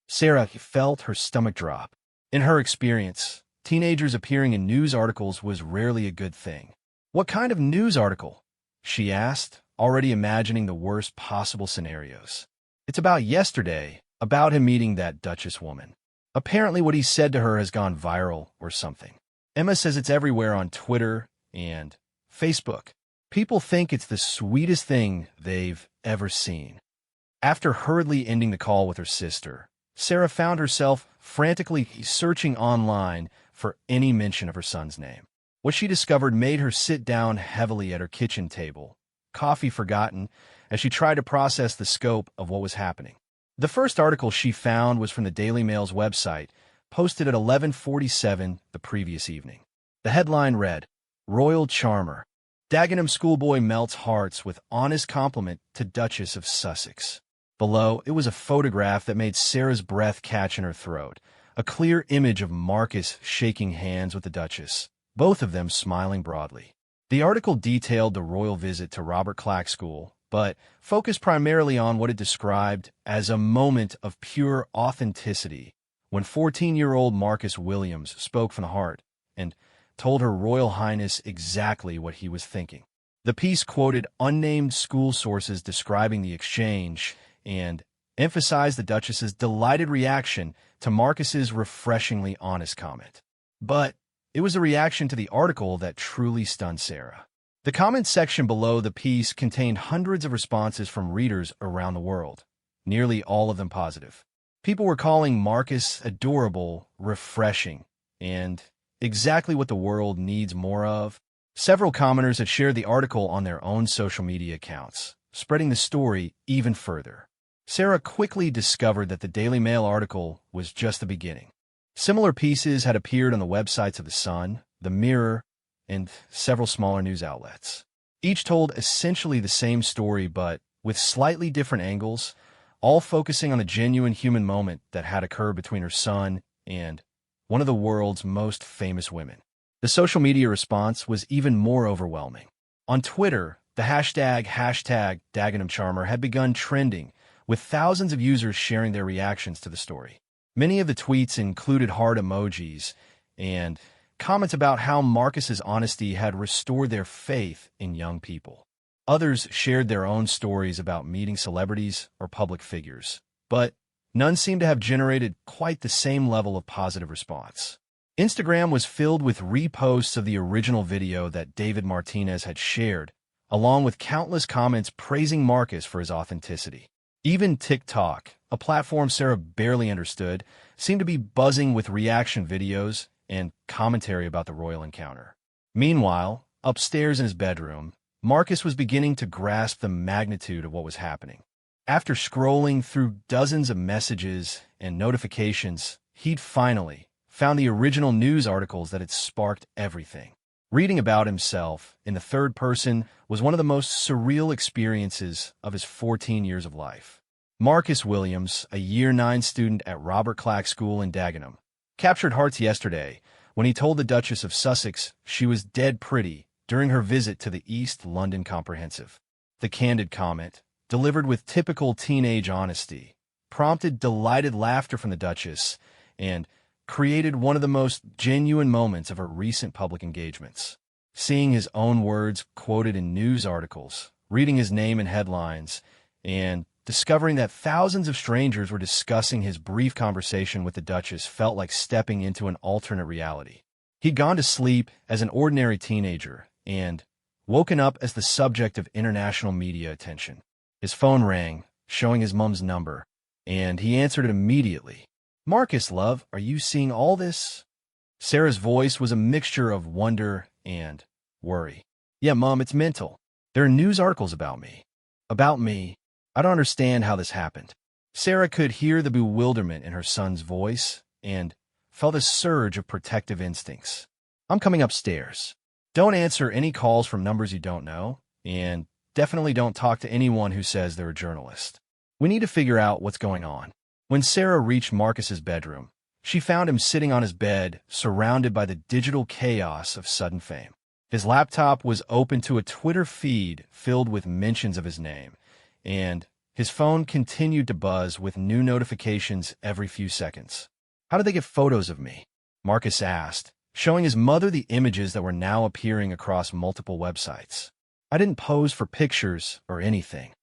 Sarah felt her stomach drop. In her experience, teenagers appearing in news articles was rarely a good thing. What kind of news article? She asked, already imagining the worst possible scenarios. It's about yesterday, about him meeting that Duchess woman. Apparently what he said to her has gone viral or something. Emma says it's everywhere on Twitter and Facebook. People think it's the sweetest thing they've ever seen. After hurriedly ending the call with her sister, Sarah found herself frantically searching online for any mention of her son's name. What she discovered made her sit down heavily at her kitchen table, coffee forgotten, as she tried to process the scope of what was happening. The first article she found was from the Daily Mail's website, posted at 11:47 the previous evening. The headline read, Royal Charmer. Dagenham schoolboy melts hearts with honest compliment to Duchess of Sussex. Below, it was a photograph that made Sarah's breath catch in her throat, a clear image of Marcus shaking hands with the Duchess, both of them smiling broadly. The article detailed the royal visit to Robert Clack School, but focused primarily on what it described as a moment of pure authenticity when 14-year-old Marcus Williams spoke from the heart and told Her Royal Highness exactly what he was thinking. The piece quoted unnamed school sources describing the exchange and emphasized the Duchess's delighted reaction to Marcus's refreshingly honest comment. But it was the reaction to the article that truly stunned Sarah. The comment section below the piece contained hundreds of responses from readers around the world, nearly all of them positive. People were calling Marcus adorable, refreshing, and exactly what the world needs more of. Several commenters had shared the article on their own social media accounts, spreading the story even further. Sarah quickly discovered that the Daily Mail article was just the beginning. Similar pieces had appeared on the websites of The Sun, The Mirror, and several smaller news outlets. Each told essentially the same story, but with slightly different angles, all focusing on the genuine human moment that had occurred between her son and one of the world's most famous women. The social media response was even more overwhelming. On Twitter, the hashtag Dagenham Charmer had begun trending, with thousands of users sharing their reactions to the story. Many of the tweets included heart emojis and comments about how Marcus's honesty had restored their faith in young people. Others shared their own stories about meeting celebrities or public figures, but none seemed to have generated quite the same level of positive response. Instagram was filled with reposts of the original video that David Martinez had shared, along with countless comments praising Marcus for his authenticity. Even TikTok, a platform Sarah barely understood, seemed to be buzzing with reaction videos and commentary about the royal encounter. Meanwhile, upstairs in his bedroom, Marcus was beginning to grasp the magnitude of what was happening. After scrolling through dozens of messages and notifications, he'd finally found the original news articles that had sparked everything. Reading about himself in the third person was one of the most surreal experiences of his 14 years of life. Marcus Williams, a Year 9 student at Robert Clack School in Dagenham, captured hearts yesterday when he told the Duchess of Sussex she was dead pretty during her visit to the East London Comprehensive. The candid comment, delivered with typical teenage honesty, prompted delighted laughter from the Duchess and created one of the most genuine moments of her recent public engagements. Seeing his own words quoted in news articles, reading his name in headlines, and discovering that thousands of strangers were discussing his brief conversation with the Duchess felt like stepping into an alternate reality. He'd gone to sleep as an ordinary teenager and woken up as the subject of international media attention. His phone rang, showing his mom's number, and he answered it immediately. "Marcus, love, are you seeing all this?" Sarah's voice was a mixture of wonder and worry. "Yeah, Mom, it's mental. There are news articles about me. About me. I don't understand how this happened." Sarah could hear the bewilderment in her son's voice and felt a surge of protective instincts. "I'm coming upstairs. Don't answer any calls from numbers you don't know, and definitely don't talk to anyone who says they're a journalist. We need to figure out what's going on." When Sarah reached Marcus's bedroom, she found him sitting on his bed, surrounded by the digital chaos of sudden fame. His laptop was open to a Twitter feed filled with mentions of his name, and his phone continued to buzz with new notifications every few seconds. "How did they get photos of me?" Marcus asked, showing his mother the images that were now appearing across multiple websites. "I didn't pose for pictures or anything."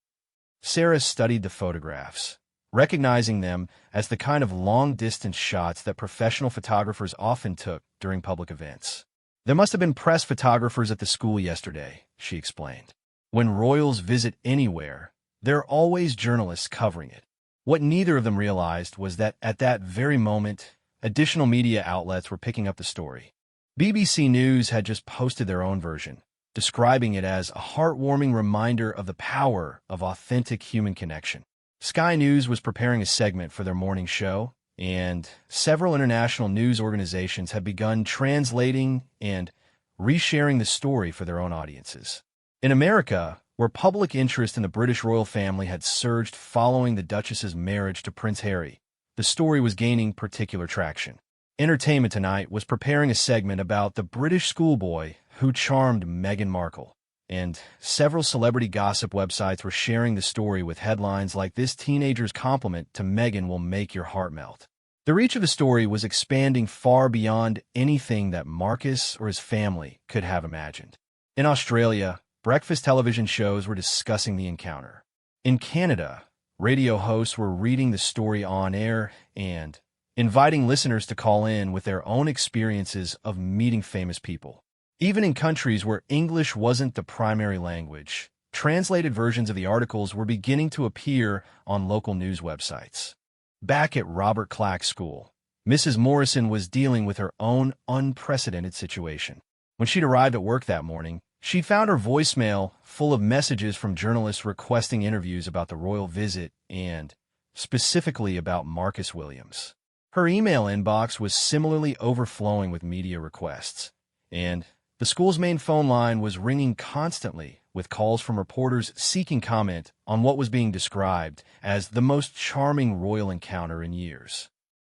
Sarah studied the photographs, recognizing them as the kind of long-distance shots that professional photographers often took during public events. "There must have been press photographers at the school yesterday," she explained. "When royals visit anywhere, there are always journalists covering it." What neither of them realized was that at that very moment, additional media outlets were picking up the story. BBC News had just posted their own version, describing it as a heartwarming reminder of the power of authentic human connection. Sky News was preparing a segment for their morning show, and several international news organizations had begun translating and resharing the story for their own audiences. In America, where public interest in the British royal family had surged following the Duchess's marriage to Prince Harry, the story was gaining particular traction. Entertainment Tonight was preparing a segment about the British schoolboy who charmed Meghan Markle, and several celebrity gossip websites were sharing the story with headlines like "This teenager's compliment to Meghan will make your heart melt." The reach of the story was expanding far beyond anything that Marcus or his family could have imagined. In Australia, breakfast television shows were discussing the encounter. In Canada, radio hosts were reading the story on air and inviting listeners to call in with their own experiences of meeting famous people. Even in countries where English wasn't the primary language, translated versions of the articles were beginning to appear on local news websites. Back at Robert Clack School, Mrs. Morrison was dealing with her own unprecedented situation. When she'd arrived at work that morning, she found her voicemail full of messages from journalists requesting interviews about the royal visit and specifically about Marcus Williams. Her email inbox was similarly overflowing with media requests, and the school's main phone line was ringing constantly with calls from reporters seeking comment on what was being described as the most charming royal encounter in years.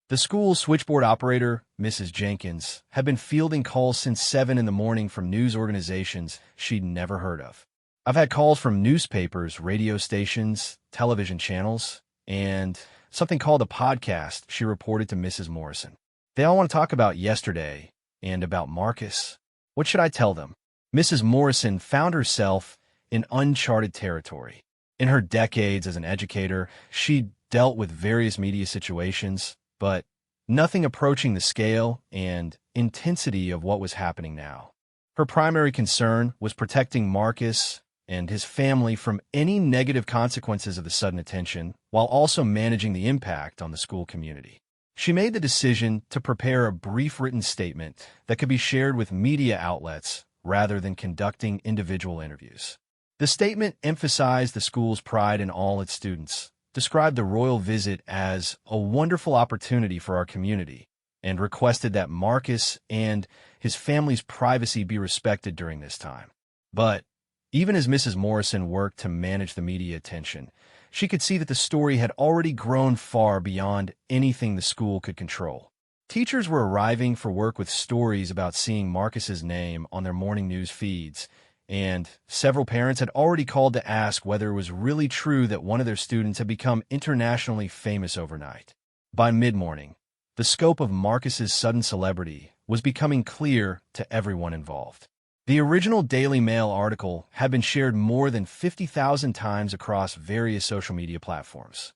The school's switchboard operator, Mrs. Jenkins, had been fielding calls since 7 in the morning from news organizations she'd never heard of. "I've had calls from newspapers, radio stations, television channels, and something called a podcast she reported to Mrs. Morrison. They all want to talk about yesterday and about Marcus. What should I tell them? Mrs. Morrison found herself in uncharted territory. In her decades as an educator, she dealt with various media situations, but nothing approaching the scale and intensity of what was happening now. Her primary concern was protecting Marcus and his family from any negative consequences of the sudden attention, while also managing the impact on the school community. She made the decision to prepare a brief written statement that could be shared with media outlets rather than conducting individual interviews. The statement emphasized the school's pride in all its students, described the royal visit as a wonderful opportunity for our community, and requested that Marcus and his family's privacy be respected during this time. But even as Mrs. Morrison worked to manage the media attention, she could see that the story had already grown far beyond anything the school could control. Teachers were arriving for work with stories about seeing Marcus's name on their morning news feeds, and several parents had already called to ask whether it was really true that one of their students had become internationally famous overnight. By mid-morning, the scope of Marcus's sudden celebrity was becoming clear to everyone involved. The original Daily Mail article had been shared more than 50,000 times across various social media platforms.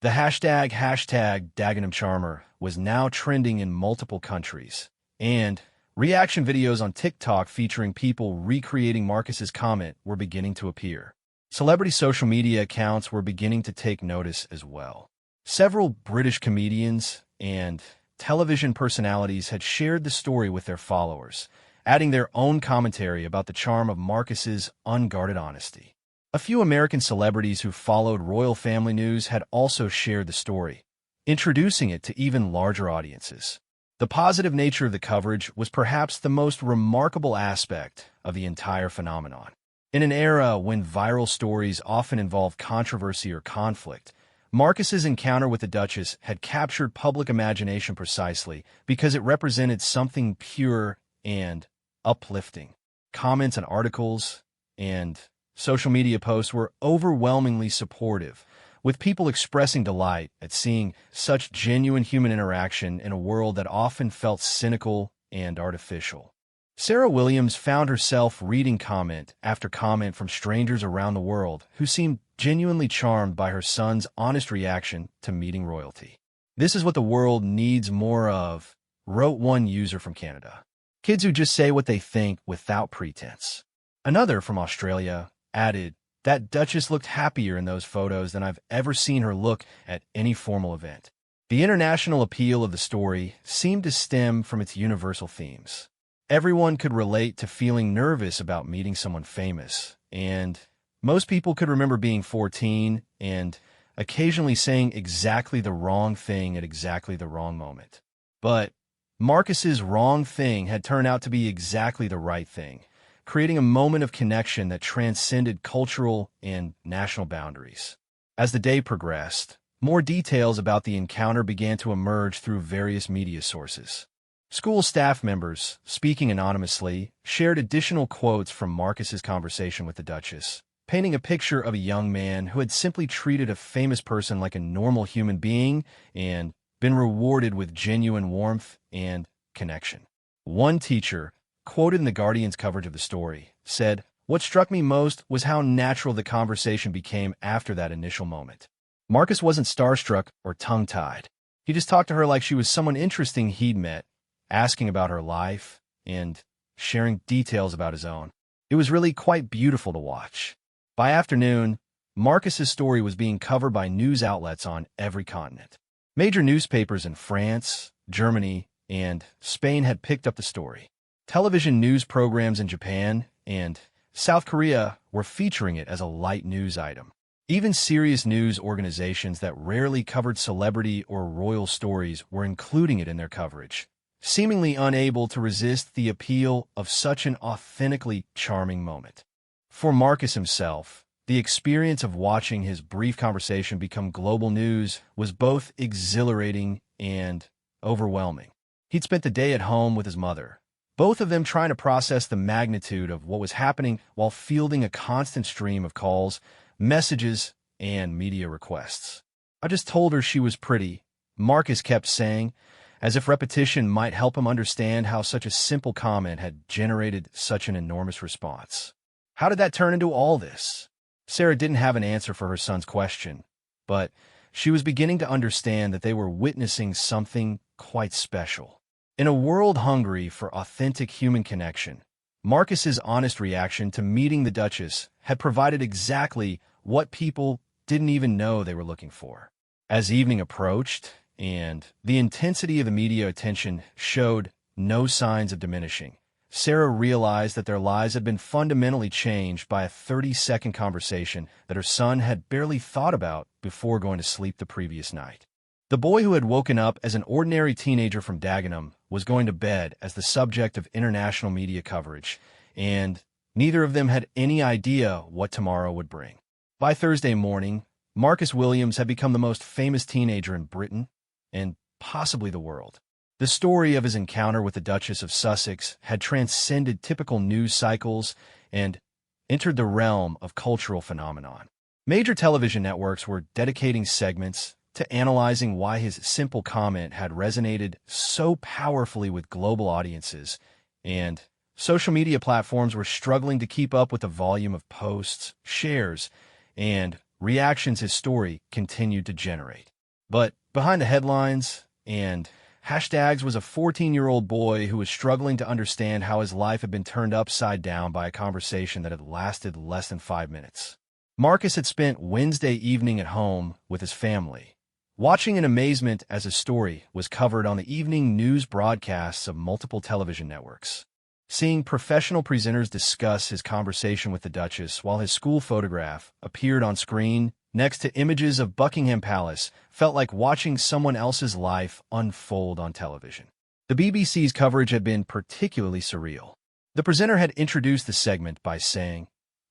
The hashtag Dagenham Charmer was now trending in multiple countries, and reaction videos on TikTok featuring people recreating Marcus's comment were beginning to appear. Celebrity social media accounts were beginning to take notice as well. Several British comedians and television personalities had shared the story with their followers, adding their own commentary about the charm of Marcus's unguarded honesty. A few American celebrities who followed royal family news had also shared the story, introducing it to even larger audiences. The positive nature of the coverage was perhaps the most remarkable aspect of the entire phenomenon. In an era when viral stories often involve controversy or conflict, Marcus's encounter with the Duchess had captured public imagination precisely because it represented something pure and uplifting. Comments on articles and social media posts were overwhelmingly supportive, with people expressing delight at seeing such genuine human interaction in a world that often felt cynical and artificial. Sarah Williams found herself reading comment after comment from strangers around the world who seemed genuinely charmed by her son's honest reaction to meeting royalty. "This is what the world needs more of," wrote one user from Canada. "Kids who just say what they think without pretense." Another from Australia added, "That Duchess looked happier in those photos than I've ever seen her look at any formal event." The international appeal of the story seemed to stem from its universal themes. Everyone could relate to feeling nervous about meeting someone famous, and most people could remember being 14 and occasionally saying exactly the wrong thing at exactly the wrong moment. But Marcus's wrong thing had turned out to be exactly the right thing, creating a moment of connection that transcended cultural and national boundaries. As the day progressed, more details about the encounter began to emerge through various media sources. School staff members, speaking anonymously, shared additional quotes from Marcus's conversation with the Duchess, painting a picture of a young man who had simply treated a famous person like a normal human being and been rewarded with genuine warmth and connection. One teacher, quoted in The Guardian's coverage of the story, said, "What struck me most was how natural the conversation became after that initial moment. Marcus wasn't starstruck or tongue-tied. He just talked to her like she was someone interesting he'd met, asking about her life and sharing details about his own. It was really quite beautiful to watch." By afternoon, Marcus's story was being covered by news outlets on every continent. Major newspapers in France, Germany, and Spain had picked up the story. Television news programs in Japan and South Korea were featuring it as a light news item. Even serious news organizations that rarely covered celebrity or royal stories were including it in their coverage, seemingly unable to resist the appeal of such an authentically charming moment. For Marcus himself, the experience of watching his brief conversation become global news was both exhilarating and overwhelming. He'd spent the day at home with his mother, both of them trying to process the magnitude of what was happening while fielding a constant stream of calls, messages, and media requests. "I just told her she was pretty," Marcus kept saying, as if repetition might help him understand how such a simple comment had generated such an enormous response. How did that turn into all this? Sarah didn't have an answer for her son's question, but she was beginning to understand that they were witnessing something quite special. In a world hungry for authentic human connection, Marcus's honest reaction to meeting the Duchess had provided exactly what people didn't even know they were looking for. As evening approached, and the intensity of the media attention showed no signs of diminishing, Sarah realized that their lives had been fundamentally changed by a 30-second conversation that her son had barely thought about before going to sleep the previous night. The boy who had woken up as an ordinary teenager from Dagenham was going to bed as the subject of international media coverage, and neither of them had any idea what tomorrow would bring. By Thursday morning, Marcus Williams had become the most famous teenager in Britain and possibly the world. The story of his encounter with the Duchess of Sussex had transcended typical news cycles and entered the realm of cultural phenomenon. Major television networks were dedicating segments to analyzing why his simple comment had resonated so powerfully with global audiences, and social media platforms were struggling to keep up with the volume of posts, shares, and reactions his story continued to generate. But behind the headlines and hashtags was a 14-year-old boy who was struggling to understand how his life had been turned upside down by a conversation that had lasted less than 5 minutes. Marcus had spent Wednesday evening at home with his family, watching in amazement as his story was covered on the evening news broadcasts of multiple television networks. Seeing professional presenters discuss his conversation with the Duchess while his school photograph appeared on screen next to images of Buckingham Palace felt like watching someone else's life unfold on television. The BBC's coverage had been particularly surreal. The presenter had introduced the segment by saying,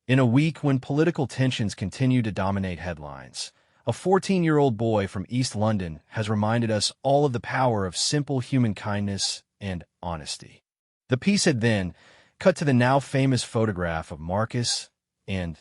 "In a week when political tensions continue to dominate headlines, a 14-year-old boy from East London has reminded us all of the power of simple human kindness and honesty." The piece had then cut to the now famous photograph of Marcus and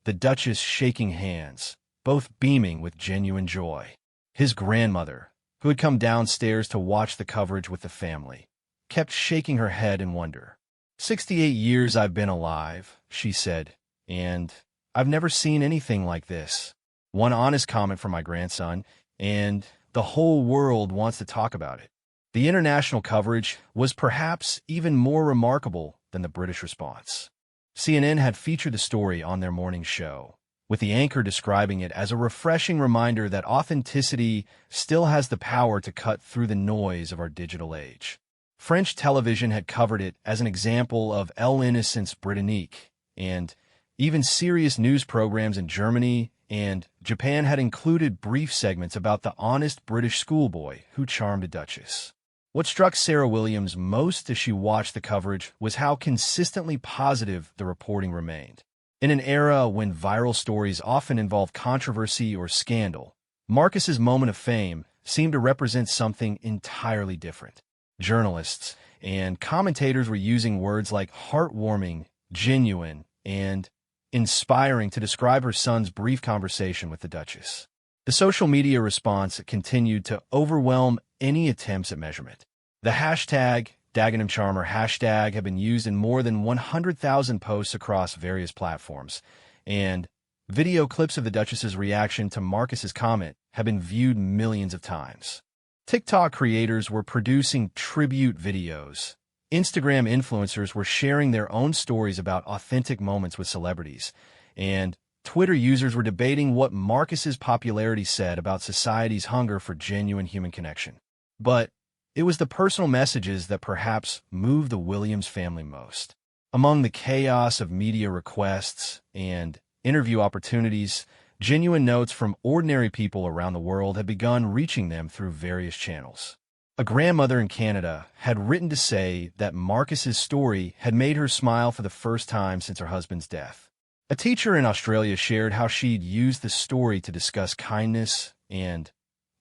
the Duchess shaking hands, both beaming with genuine joy. His grandmother, who had come downstairs to watch the coverage with the family, kept shaking her head in wonder. "68 years I've been alive," she said, "and I've never seen anything like this. One honest comment from my grandson, and the whole world wants to talk about it." The international coverage was perhaps even more remarkable than the British response. CNN had featured the story on their morning show, with the anchor describing it as a refreshing reminder that authenticity still has the power to cut through the noise of our digital age. French television had covered it as an example of l'innocence britannique, and even serious news programs in Germany and Japan had included brief segments about the honest British schoolboy who charmed a duchess. What struck Sarah Williams most as she watched the coverage was how consistently positive the reporting remained. In an era when viral stories often involve controversy or scandal, Marcus's moment of fame seemed to represent something entirely different. Journalists and commentators were using words like heartwarming, genuine, and inspiring to describe her son's brief conversation with the Duchess. The social media response continued to overwhelm any attempts at measurement. The hashtag #DagenhamCharmer hashtag have been used in more than 100,000 posts across various platforms, and video clips of the Duchess's reaction to Marcus's comment have been viewed millions of times. TikTok creators were producing tribute videos. Instagram influencers were sharing their own stories about authentic moments with celebrities, and Twitter users were debating what Marcus's popularity said about society's hunger for genuine human connection. But it was the personal messages that perhaps moved the Williams family most. Among the chaos of media requests and interview opportunities, genuine notes from ordinary people around the world had begun reaching them through various channels. A grandmother in Canada had written to say that Marcus's story had made her smile for the first time since her husband's death. A teacher in Australia shared how she'd used the story to discuss kindness and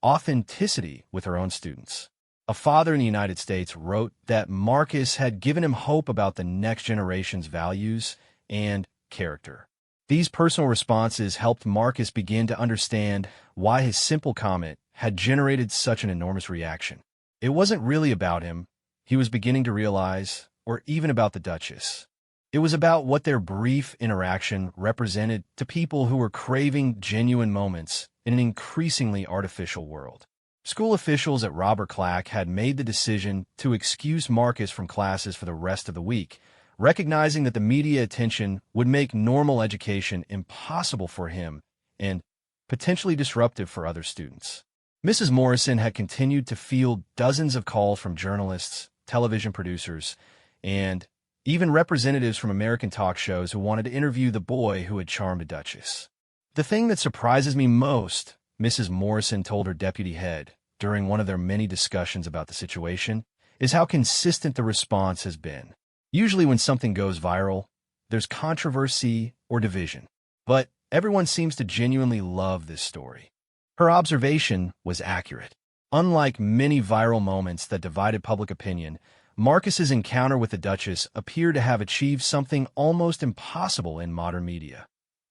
authenticity with her own students. A father in the United States wrote that Marcus had given him hope about the next generation's values and character. These personal responses helped Marcus begin to understand why his simple comment had generated such an enormous reaction. It wasn't really about him, he was beginning to realize, or even about the Duchess. It was about what their brief interaction represented to people who were craving genuine moments in an increasingly artificial world. School officials at Robert Clack had made the decision to excuse Marcus from classes for the rest of the week, recognizing that the media attention would make normal education impossible for him and potentially disruptive for other students. Mrs. Morrison had continued to field dozens of calls from journalists, television producers, and even representatives from American talk shows who wanted to interview the boy who had charmed a duchess. "The thing that surprises me most," Mrs. Morrison told her deputy head during one of their many discussions about the situation, "is how consistent the response has been. Usually when something goes viral, there's controversy or division. But everyone seems to genuinely love this story." Her observation was accurate. Unlike many viral moments that divided public opinion, Marcus's encounter with the Duchess appeared to have achieved something almost impossible in modern media: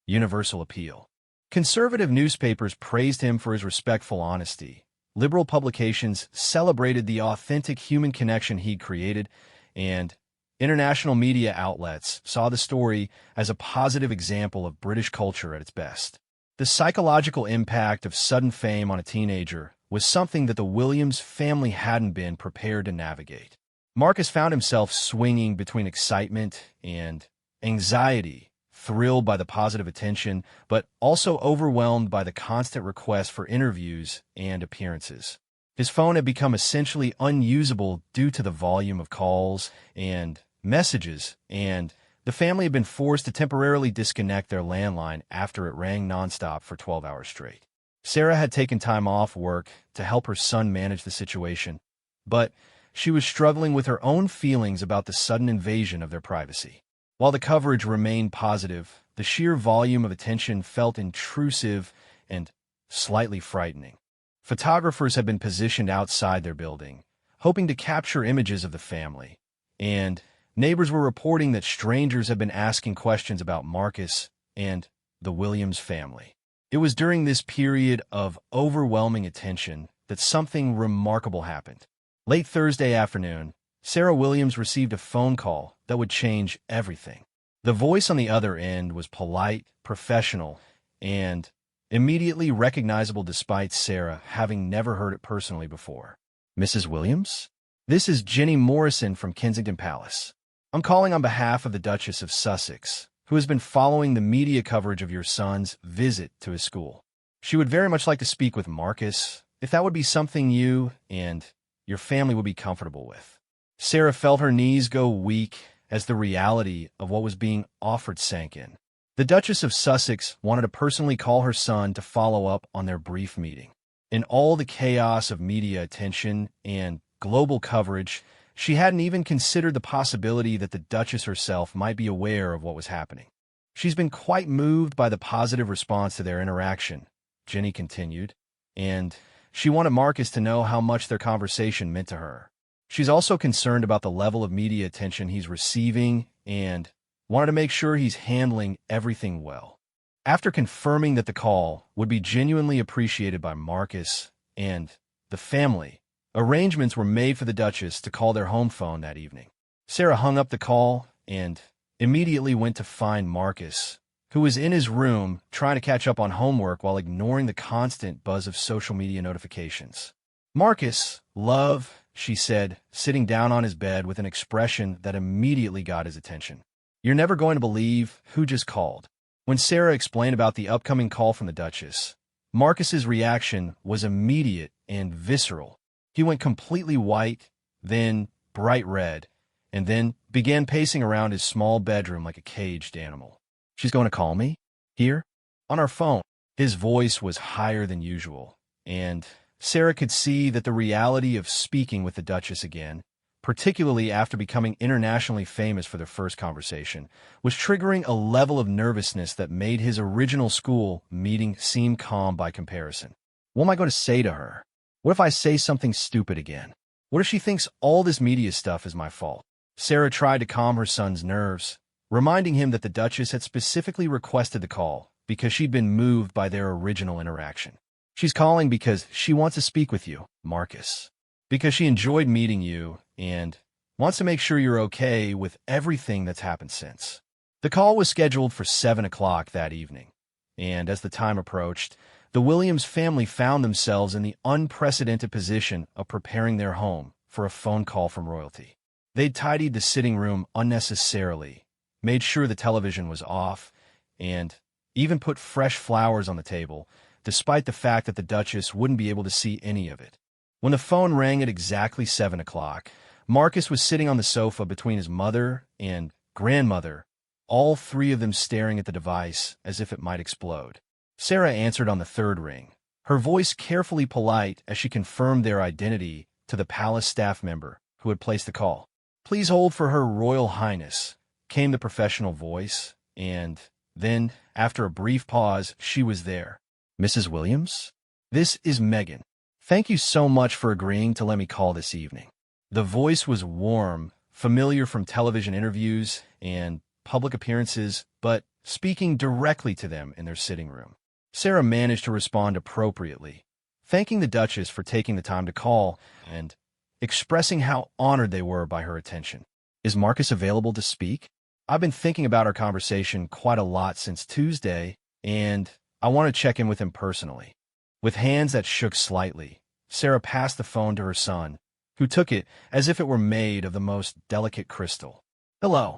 universal appeal. Conservative newspapers praised him for his respectful honesty. Liberal publications celebrated the authentic human connection he'd created, and international media outlets saw the story as a positive example of British culture at its best. The psychological impact of sudden fame on a teenager was something that the Williams family hadn't been prepared to navigate. Marcus found himself swinging between excitement and anxiety, thrilled by the positive attention, but also overwhelmed by the constant requests for interviews and appearances. His phone had become essentially unusable due to the volume of calls and messages, and the family had been forced to temporarily disconnect their landline after it rang nonstop for 12 hours straight. Sarah had taken time off work to help her son manage the situation, but she was struggling with her own feelings about the sudden invasion of their privacy. While the coverage remained positive, the sheer volume of attention felt intrusive and slightly frightening. Photographers had been positioned outside their building, hoping to capture images of the family, and neighbors were reporting that strangers had been asking questions about Marcus and the Williams family. It was during this period of overwhelming attention that something remarkable happened. Late Thursday afternoon, Sarah Williams received a phone call that would change everything. The voice on the other end was polite, professional, and immediately recognizable despite Sarah having never heard it personally before. "Mrs. Williams? This is Jenny Morrison from Kensington Palace. I'm calling on behalf of the Duchess of Sussex, who has been following the media coverage of your son's visit to his school. She would very much like to speak with Marcus, if that would be something you and your family would be comfortable with." Sarah felt her knees go weak as the reality of what was being offered sank in. The Duchess of Sussex wanted to personally call her son to follow up on their brief meeting. In all the chaos of media attention and global coverage, she hadn't even considered the possibility that the Duchess herself might be aware of what was happening. "She's been quite moved by the positive response to their interaction," Jenny continued, "and she wanted Marcus to know how much their conversation meant to her. She's also concerned about the level of media attention he's receiving and wanted to make sure he's handling everything well." After confirming that the call would be genuinely appreciated by Marcus and the family, arrangements were made for the Duchess to call their home phone that evening. Sarah hung up the call and immediately went to find Marcus, who was in his room trying to catch up on homework while ignoring the constant buzz of social media notifications. "Marcus, love," she said, sitting down on his bed with an expression that immediately got his attention. "You're never going to believe who just called." When Sarah explained about the upcoming call from the Duchess, Marcus's reaction was immediate and visceral. He went completely white, then bright red, and then began pacing around his small bedroom like a caged animal. "She's going to call me? Here? On our phone?" His voice was higher than usual, and Sarah could see that the reality of speaking with the Duchess again, particularly after becoming internationally famous for their first conversation, was triggering a level of nervousness that made his original school meeting seem calm by comparison. What am I going to say to her? What if I say something stupid again? What if she thinks all this media stuff is my fault? Sarah tried to calm her son's nerves, reminding him that the Duchess had specifically requested the call because she'd been moved by their original interaction. "She's calling because she wants to speak with you, Marcus, because she enjoyed meeting you and wants to make sure you're okay with everything that's happened since." The call was scheduled for 7 o'clock that evening, and as the time approached, the Williams family found themselves in the unprecedented position of preparing their home for a phone call from royalty. They'd tidied the sitting room unnecessarily, made sure the television was off, and even put fresh flowers on the table, despite the fact that the Duchess wouldn't be able to see any of it. When the phone rang at exactly 7 o'clock, Marcus was sitting on the sofa between his mother and grandmother, all three of them staring at the device as if it might explode. Sarah answered on the third ring, her voice carefully polite as she confirmed their identity to the palace staff member who had placed the call. "Please hold for Her Royal Highness," came the professional voice, and then, after a brief pause, she was there. "Mrs. Williams? This is Megan. Thank you so much for agreeing to let me call this evening." The voice was warm, familiar from television interviews and public appearances, but speaking directly to them in their sitting room. Sarah managed to respond appropriately, thanking the Duchess for taking the time to call and expressing how honored they were by her attention. "Is Marcus available to speak? I've been thinking about our conversation quite a lot since Tuesday, and I want to check in with him personally." With hands that shook slightly, Sarah passed the phone to her son, who took it as if it were made of the most delicate crystal. "Hello."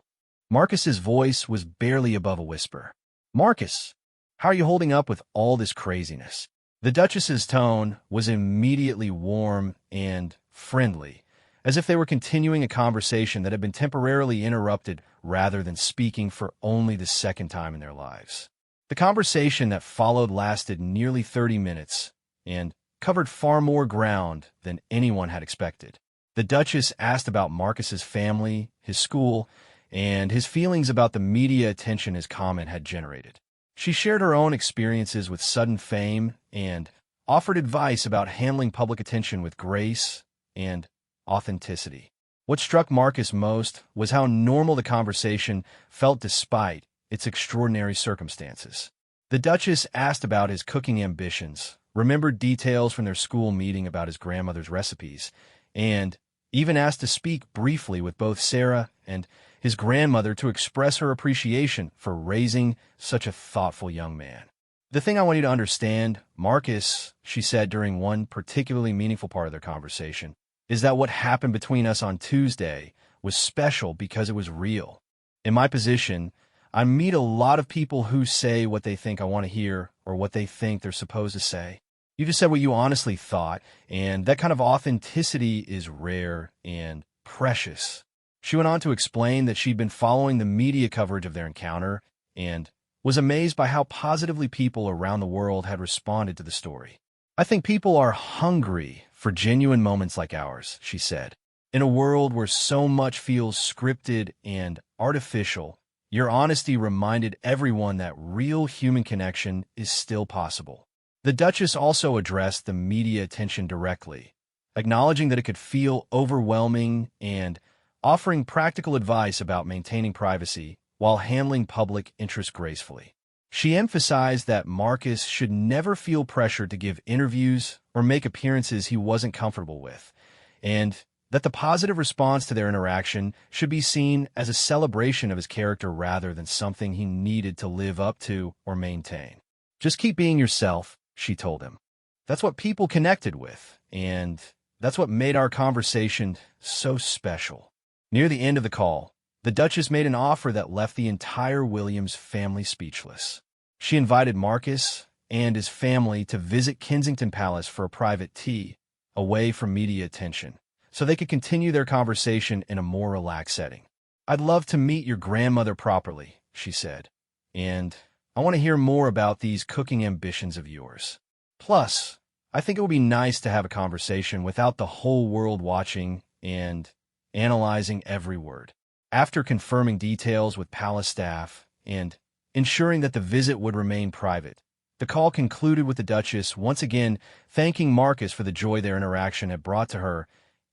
Marcus's voice was barely above a whisper. "Marcus, how are you holding up with all this craziness?" The Duchess's tone was immediately warm and friendly, as if they were continuing a conversation that had been temporarily interrupted rather than speaking for only the second time in their lives. The conversation that followed lasted nearly 30 minutes and covered far more ground than anyone had expected. The Duchess asked about Marcus's family, his school, and his feelings about the media attention his comment had generated. She shared her own experiences with sudden fame and offered advice about handling public attention with grace and authenticity. What struck Marcus most was how normal the conversation felt despite its extraordinary circumstances. The Duchess asked about his cooking ambitions, remembered details from their school meeting about his grandmother's recipes, and even asked to speak briefly with both Sarah and his grandmother to express her appreciation for raising such a thoughtful young man. "The thing I want you to understand, Marcus," she said during one particularly meaningful part of their conversation, "is that what happened between us on Tuesday was special because it was real. In my position, I meet a lot of people who say what they think I want to hear or what they think they're supposed to say. You just said what you honestly thought, and that kind of authenticity is rare and precious." She went on to explain that she'd been following the media coverage of their encounter and was amazed by how positively people around the world had responded to the story. "I think people are hungry for genuine moments like ours," she said. "In a world where so much feels scripted and artificial, your honesty reminded everyone that real human connection is still possible." The Duchess also addressed the media attention directly, acknowledging that it could feel overwhelming and offering practical advice about maintaining privacy while handling public interest gracefully. She emphasized that Marcus should never feel pressured to give interviews or make appearances he wasn't comfortable with, and that the positive response to their interaction should be seen as a celebration of his character rather than something he needed to live up to or maintain. "Just keep being yourself," she told him. "That's what people connected with, and that's what made our conversation so special." Near the end of the call, the Duchess made an offer that left the entire Williams family speechless. She invited Marcus and his family to visit Kensington Palace for a private tea, away from media attention, so they could continue their conversation in a more relaxed setting. "I'd love to meet your grandmother properly," she said, "and I want to hear more about these cooking ambitions of yours. Plus, I think it would be nice to have a conversation without the whole world watching and analyzing every word." After confirming details with palace staff and ensuring that the visit would remain private, the call concluded with the Duchess once again thanking Marcus for the joy their interaction had brought to her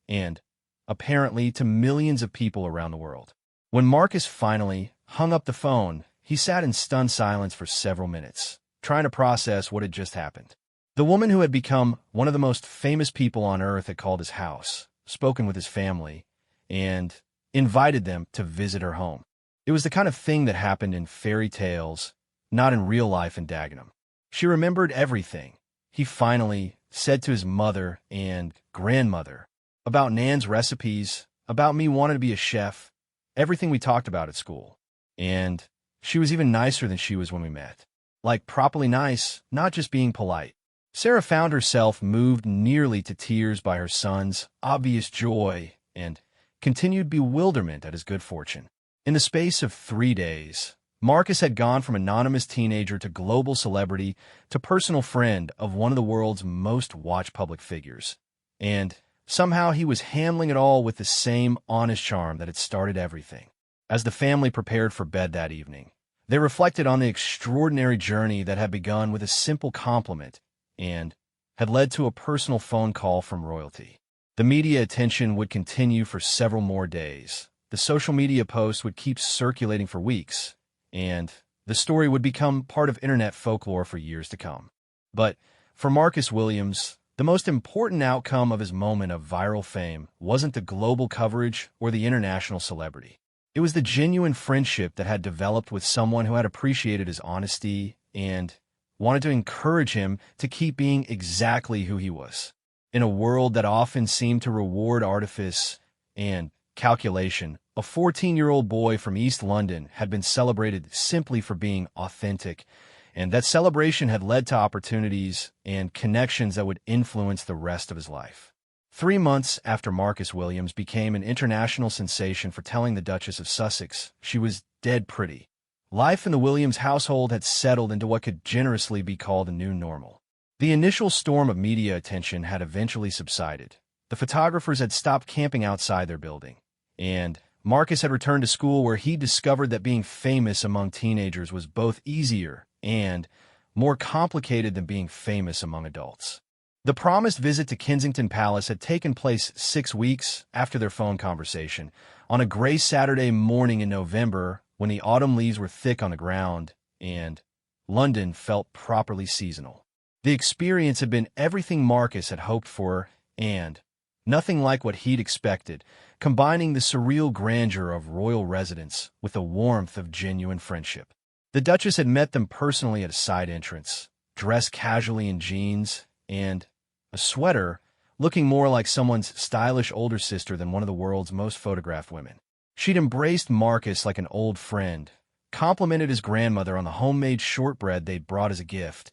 and, apparently, to millions of people around the world. When Marcus finally hung up the phone, he sat in stunned silence for several minutes, trying to process what had just happened. The woman who had become one of the most famous people on earth had called his house, spoken with his family, and invited them to visit her home. It was the kind of thing that happened in fairy tales, not in real life in Dagenham. She remembered everything he finally said to his mother and grandmother, about Nan's recipes, about me wanting to be a chef, everything we talked about at school. And she was even nicer than she was when we met. Like properly nice, not just being polite. Sarah found herself moved nearly to tears by her son's obvious joy and continued bewilderment at his good fortune. In the space of 3 days, Marcus had gone from anonymous teenager to global celebrity to personal friend of one of the world's most watched public figures. And somehow he was handling it all with the same honest charm that had started everything. As the family prepared for bed that evening, they reflected on the extraordinary journey that had begun with a simple compliment and had led to a personal phone call from royalty. The media attention would continue for several more days. The social media posts would keep circulating for weeks, and the story would become part of internet folklore for years to come. But for Marcus Williams, the most important outcome of his moment of viral fame wasn't the global coverage or the international celebrity. It was the genuine friendship that had developed with someone who had appreciated his honesty and wanted to encourage him to keep being exactly who he was. In a world that often seemed to reward artifice and calculation, a 14-year-old boy from East London had been celebrated simply for being authentic, and that celebration had led to opportunities and connections that would influence the rest of his life. 3 months after Marcus Williams became an international sensation for telling the Duchess of Sussex she was dead pretty, life in the Williams household had settled into what could generously be called a new normal. The initial storm of media attention had eventually subsided. The photographers had stopped camping outside their building, and Marcus had returned to school where he discovered that being famous among teenagers was both easier and more complicated than being famous among adults. The promised visit to Kensington Palace had taken place 6 weeks after their phone conversation, on a gray Saturday morning in November when the autumn leaves were thick on the ground and London felt properly seasonal. The experience had been everything Marcus had hoped for and nothing like what he'd expected, combining the surreal grandeur of royal residence with the warmth of genuine friendship. The Duchess had met them personally at a side entrance, dressed casually in jeans and a sweater, looking more like someone's stylish older sister than one of the world's most photographed women. She'd embraced Marcus like an old friend, complimented his grandmother on the homemade shortbread they'd brought as a gift,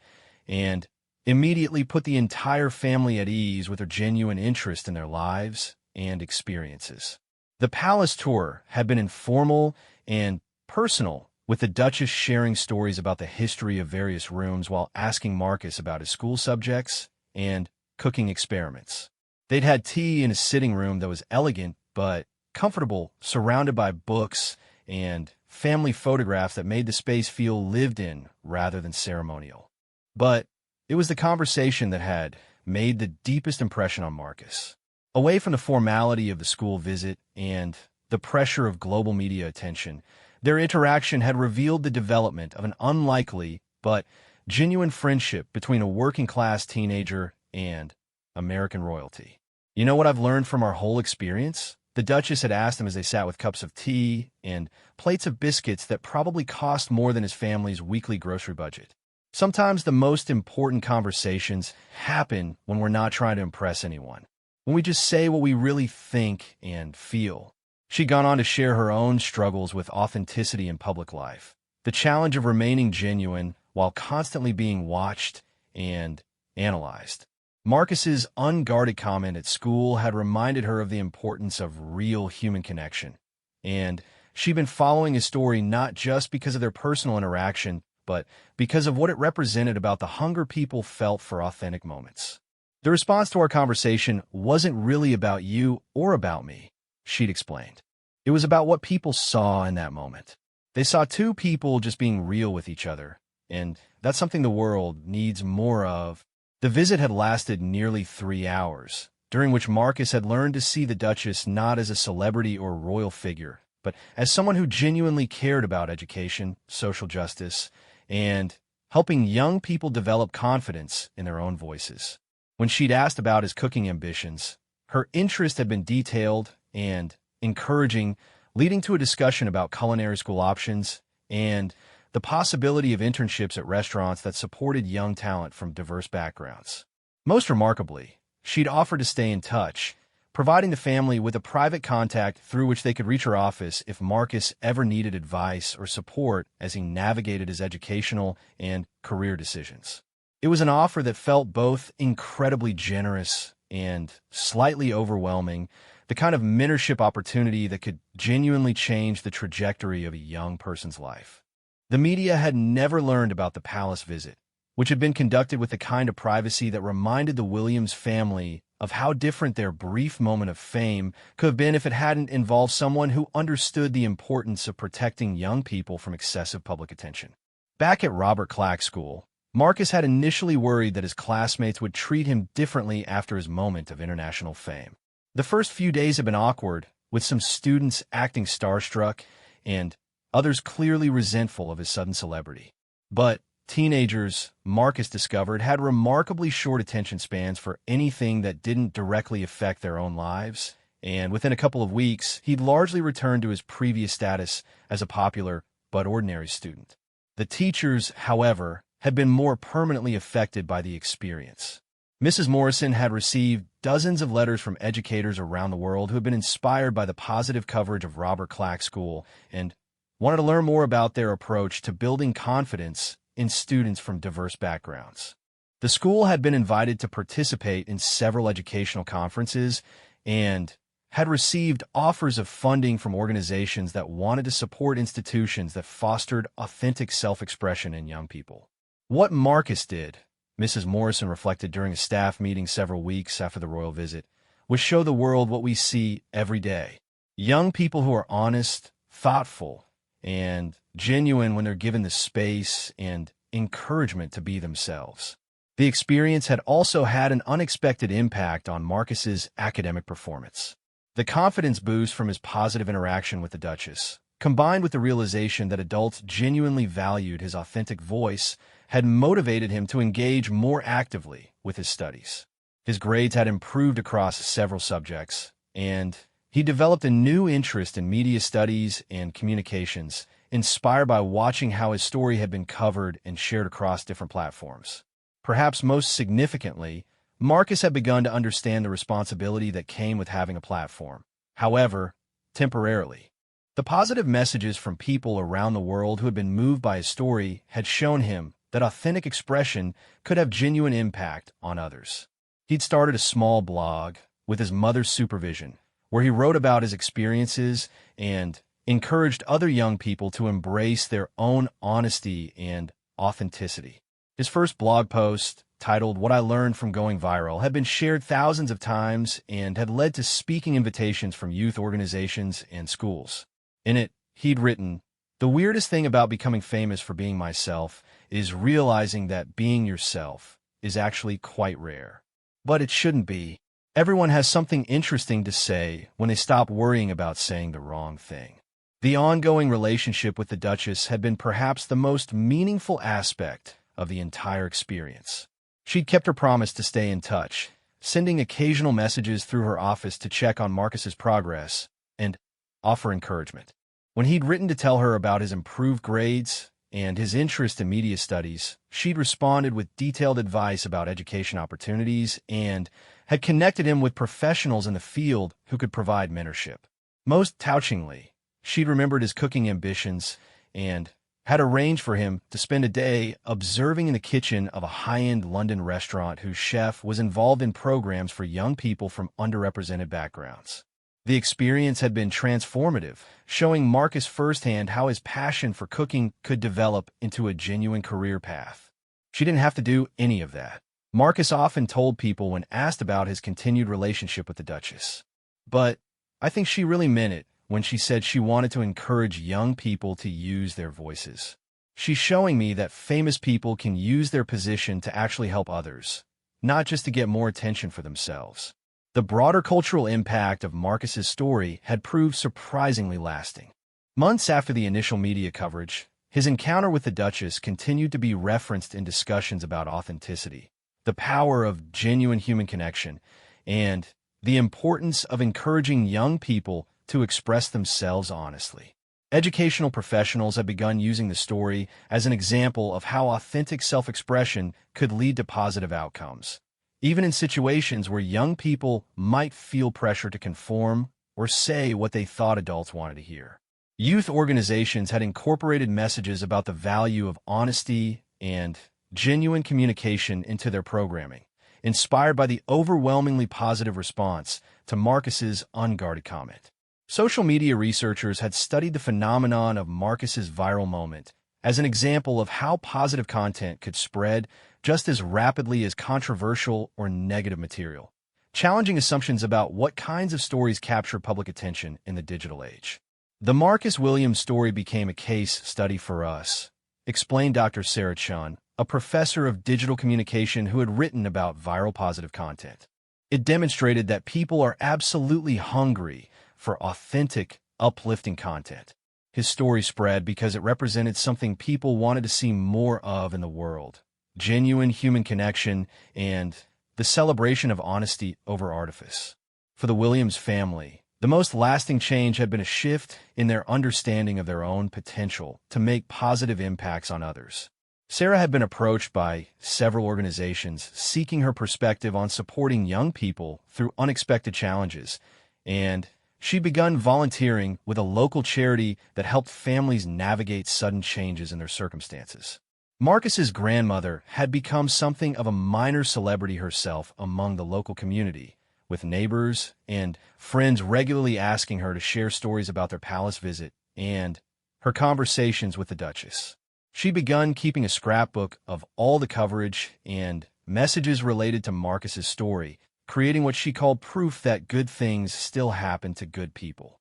and immediately put the entire family at ease with her genuine interest in their lives and experiences. The palace tour had been informal and personal, with the Duchess sharing stories about the history of various rooms while asking Marcus about his school subjects and cooking experiments. They'd had tea in a sitting room that was elegant but comfortable, surrounded by books and family photographs that made the space feel lived in rather than ceremonial. But it was the conversation that had made the deepest impression on Marcus. Away from the formality of the school visit and the pressure of global media attention, their interaction had revealed the development of an unlikely but genuine friendship between a working-class teenager and American royalty. "You know what I've learned from our whole experience?" the Duchess had asked him as they sat with cups of tea and plates of biscuits that probably cost more than his family's weekly grocery budget. "Sometimes the most important conversations happen when we're not trying to impress anyone, when we just say what we really think and feel." She'd gone on to share her own struggles with authenticity in public life, the challenge of remaining genuine while constantly being watched and analyzed. Marcus's unguarded comment at school had reminded her of the importance of real human connection, and she'd been following his story not just because of their personal interaction, but because of what it represented about the hunger people felt for authentic moments. "The response to our conversation wasn't really about you or about me," she'd explained. "It was about what people saw in that moment. They saw two people just being real with each other, and that's something the world needs more of." The visit had lasted nearly 3 hours, during which Marcus had learned to see the Duchess not as a celebrity or royal figure, but as someone who genuinely cared about education, social justice, and helping young people develop confidence in their own voices. When she'd asked about his cooking ambitions, her interest had been detailed and encouraging, leading to a discussion about culinary school options and the possibility of internships at restaurants that supported young talent from diverse backgrounds. Most remarkably, she'd offered to stay in touch, providing the family with a private contact through which they could reach her office if Marcus ever needed advice or support as he navigated his educational and career decisions. It was an offer that felt both incredibly generous and slightly overwhelming, the kind of mentorship opportunity that could genuinely change the trajectory of a young person's life. The media had never learned about the palace visit, which had been conducted with the kind of privacy that reminded the Williams family of how different their brief moment of fame could have been if it hadn't involved someone who understood the importance of protecting young people from excessive public attention. Back at Robert Clack's school, Marcus had initially worried that his classmates would treat him differently after his moment of international fame. The first few days had been awkward, with some students acting starstruck and others clearly resentful of his sudden celebrity. But teenagers, Marcus discovered, had remarkably short attention spans for anything that didn't directly affect their own lives, and within a couple of weeks, he'd largely returned to his previous status as a popular but ordinary student. The teachers, however, had been more permanently affected by the experience. Mrs. Morrison had received dozens of letters from educators around the world who had been inspired by the positive coverage of Robert Clack School and wanted to learn more about their approach to building confidence in students from diverse backgrounds. The school had been invited to participate in several educational conferences and had received offers of funding from organizations that wanted to support institutions that fostered authentic self-expression in young people. What Marcus did, Mrs. Morrison reflected during a staff meeting several weeks after the royal visit, was show the world what we see every day. Young people who are honest, thoughtful, and genuine when they're given the space and encouragement to be themselves. The experience had also had an unexpected impact on Marcus's academic performance. The confidence boost from his positive interaction with the Duchess, combined with the realization that adults genuinely valued his authentic voice, had motivated him to engage more actively with his studies. His grades had improved across several subjects, and he developed a new interest in media studies and communications, inspired by watching how his story had been covered and shared across different platforms. Perhaps most significantly, Marcus had begun to understand the responsibility that came with having a platform, however, temporarily. The positive messages from people around the world who had been moved by his story had shown him that authentic expression could have genuine impact on others. He'd started a small blog with his mother's supervision, where he wrote about his experiences and encouraged other young people to embrace their own honesty and authenticity. His first blog post, titled "What I Learned from Going Viral," had been shared thousands of times and had led to speaking invitations from youth organizations and schools. In it, he'd written, "The weirdest thing about becoming famous for being myself is realizing that being yourself is actually quite rare. But it shouldn't be. Everyone has something interesting to say when they stop worrying about saying the wrong thing." The ongoing relationship with the Duchess had been perhaps the most meaningful aspect of the entire experience. She'd kept her promise to stay in touch, sending occasional messages through her office to check on Marcus's progress and offer encouragement. When he'd written to tell her about his improved grades and his interest in media studies, she'd responded with detailed advice about education opportunities and had connected him with professionals in the field who could provide mentorship. Most touchingly, she'd remembered his cooking ambitions and had arranged for him to spend a day observing in the kitchen of a high-end London restaurant whose chef was involved in programs for young people from underrepresented backgrounds. The experience had been transformative, showing Marcus firsthand how his passion for cooking could develop into a genuine career path. She didn't have to do any of that. Marcus often told people when asked about his continued relationship with the Duchess. But I think she really meant it when she said she wanted to encourage young people to use their voices. She's showing me that famous people can use their position to actually help others, not just to get more attention for themselves. The broader cultural impact of Marcus's story had proved surprisingly lasting. Months after the initial media coverage, his encounter with the Duchess continued to be referenced in discussions about authenticity, the power of genuine human connection, and the importance of encouraging young people to express themselves honestly. Educational professionals have begun using the story as an example of how authentic self-expression could lead to positive outcomes, even in situations where young people might feel pressure to conform or say what they thought adults wanted to hear. Youth organizations had incorporated messages about the value of honesty and genuine communication into their programming, inspired by the overwhelmingly positive response to Marcus's unguarded comment. Social media researchers had studied the phenomenon of Marcus's viral moment as an example of how positive content could spread just as rapidly as controversial or negative material, challenging assumptions about what kinds of stories capture public attention in the digital age. The Marcus Williams story became a case study for us, explained Dr. Sarah Chun, a professor of digital communication who had written about viral positive content. It demonstrated that people are absolutely hungry for authentic, uplifting content. His story spread because it represented something people wanted to see more of in the world: genuine human connection and the celebration of honesty over artifice. For the Williams family, the most lasting change had been a shift in their understanding of their own potential to make positive impacts on others. Sarah had been approached by several organizations seeking her perspective on supporting young people through unexpected challenges, and she'd begun volunteering with a local charity that helped families navigate sudden changes in their circumstances. Marcus's grandmother had become something of a minor celebrity herself among the local community, with neighbors and friends regularly asking her to share stories about their palace visit and her conversations with the Duchess. She'd begun keeping a scrapbook of all the coverage and messages related to Marcus's story, creating what she called proof that good things still happen to good people.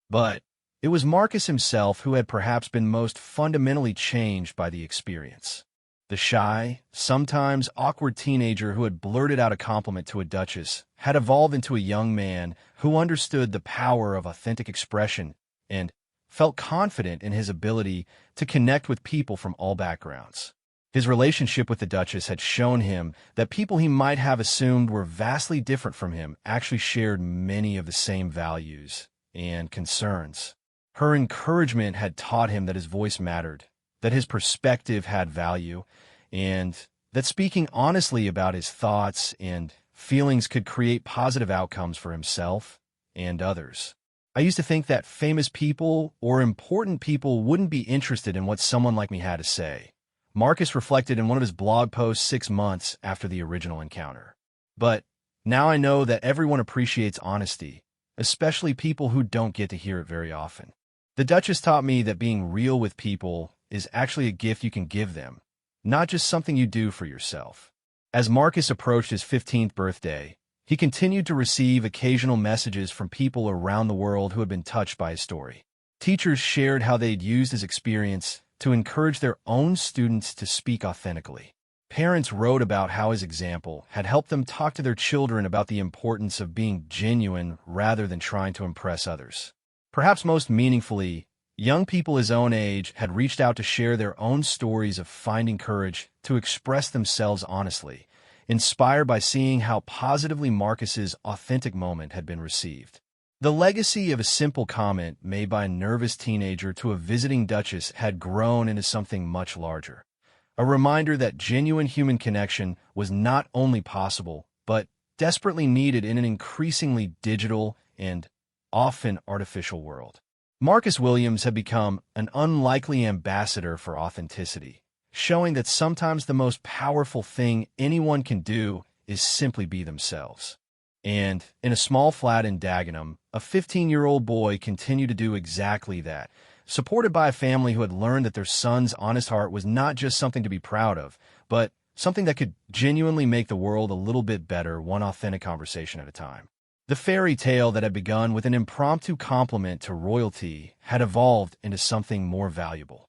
But it was Marcus himself who had perhaps been most fundamentally changed by the experience. The shy, sometimes awkward teenager who had blurted out a compliment to a duchess had evolved into a young man who understood the power of authentic expression and felt confident in his ability to connect with people from all backgrounds. His relationship with the Duchess had shown him that people he might have assumed were vastly different from him actually shared many of the same values and concerns. Her encouragement had taught him that his voice mattered, that his perspective had value, and that speaking honestly about his thoughts and feelings could create positive outcomes for himself and others. I used to think that famous people or important people wouldn't be interested in what someone like me had to say, Marcus reflected in one of his blog posts 6 months after the original encounter. But now I know that everyone appreciates honesty, especially people who don't get to hear it very often. The Duchess taught me that being real with people is actually a gift you can give them, not just something you do for yourself. As Marcus approached his 15th birthday, he continued to receive occasional messages from people around the world who had been touched by his story. Teachers shared how they'd used his experience to encourage their own students to speak authentically. Parents wrote about how his example had helped them talk to their children about the importance of being genuine rather than trying to impress others. Perhaps most meaningfully, young people his own age had reached out to share their own stories of finding courage to express themselves honestly, inspired by seeing how positively Marcus's authentic moment had been received. The legacy of a simple comment made by a nervous teenager to a visiting duchess had grown into something much larger. A reminder that genuine human connection was not only possible, but desperately needed in an increasingly digital and often artificial world. Marcus Williams had become an unlikely ambassador for authenticity, showing that sometimes the most powerful thing anyone can do is simply be themselves. And in a small flat in Dagenham, a 15-year-old boy continued to do exactly that, supported by a family who had learned that their son's honest heart was not just something to be proud of, but something that could genuinely make the world a little bit better, one authentic conversation at a time. The fairy tale that had begun with an impromptu compliment to royalty had evolved into something more valuable.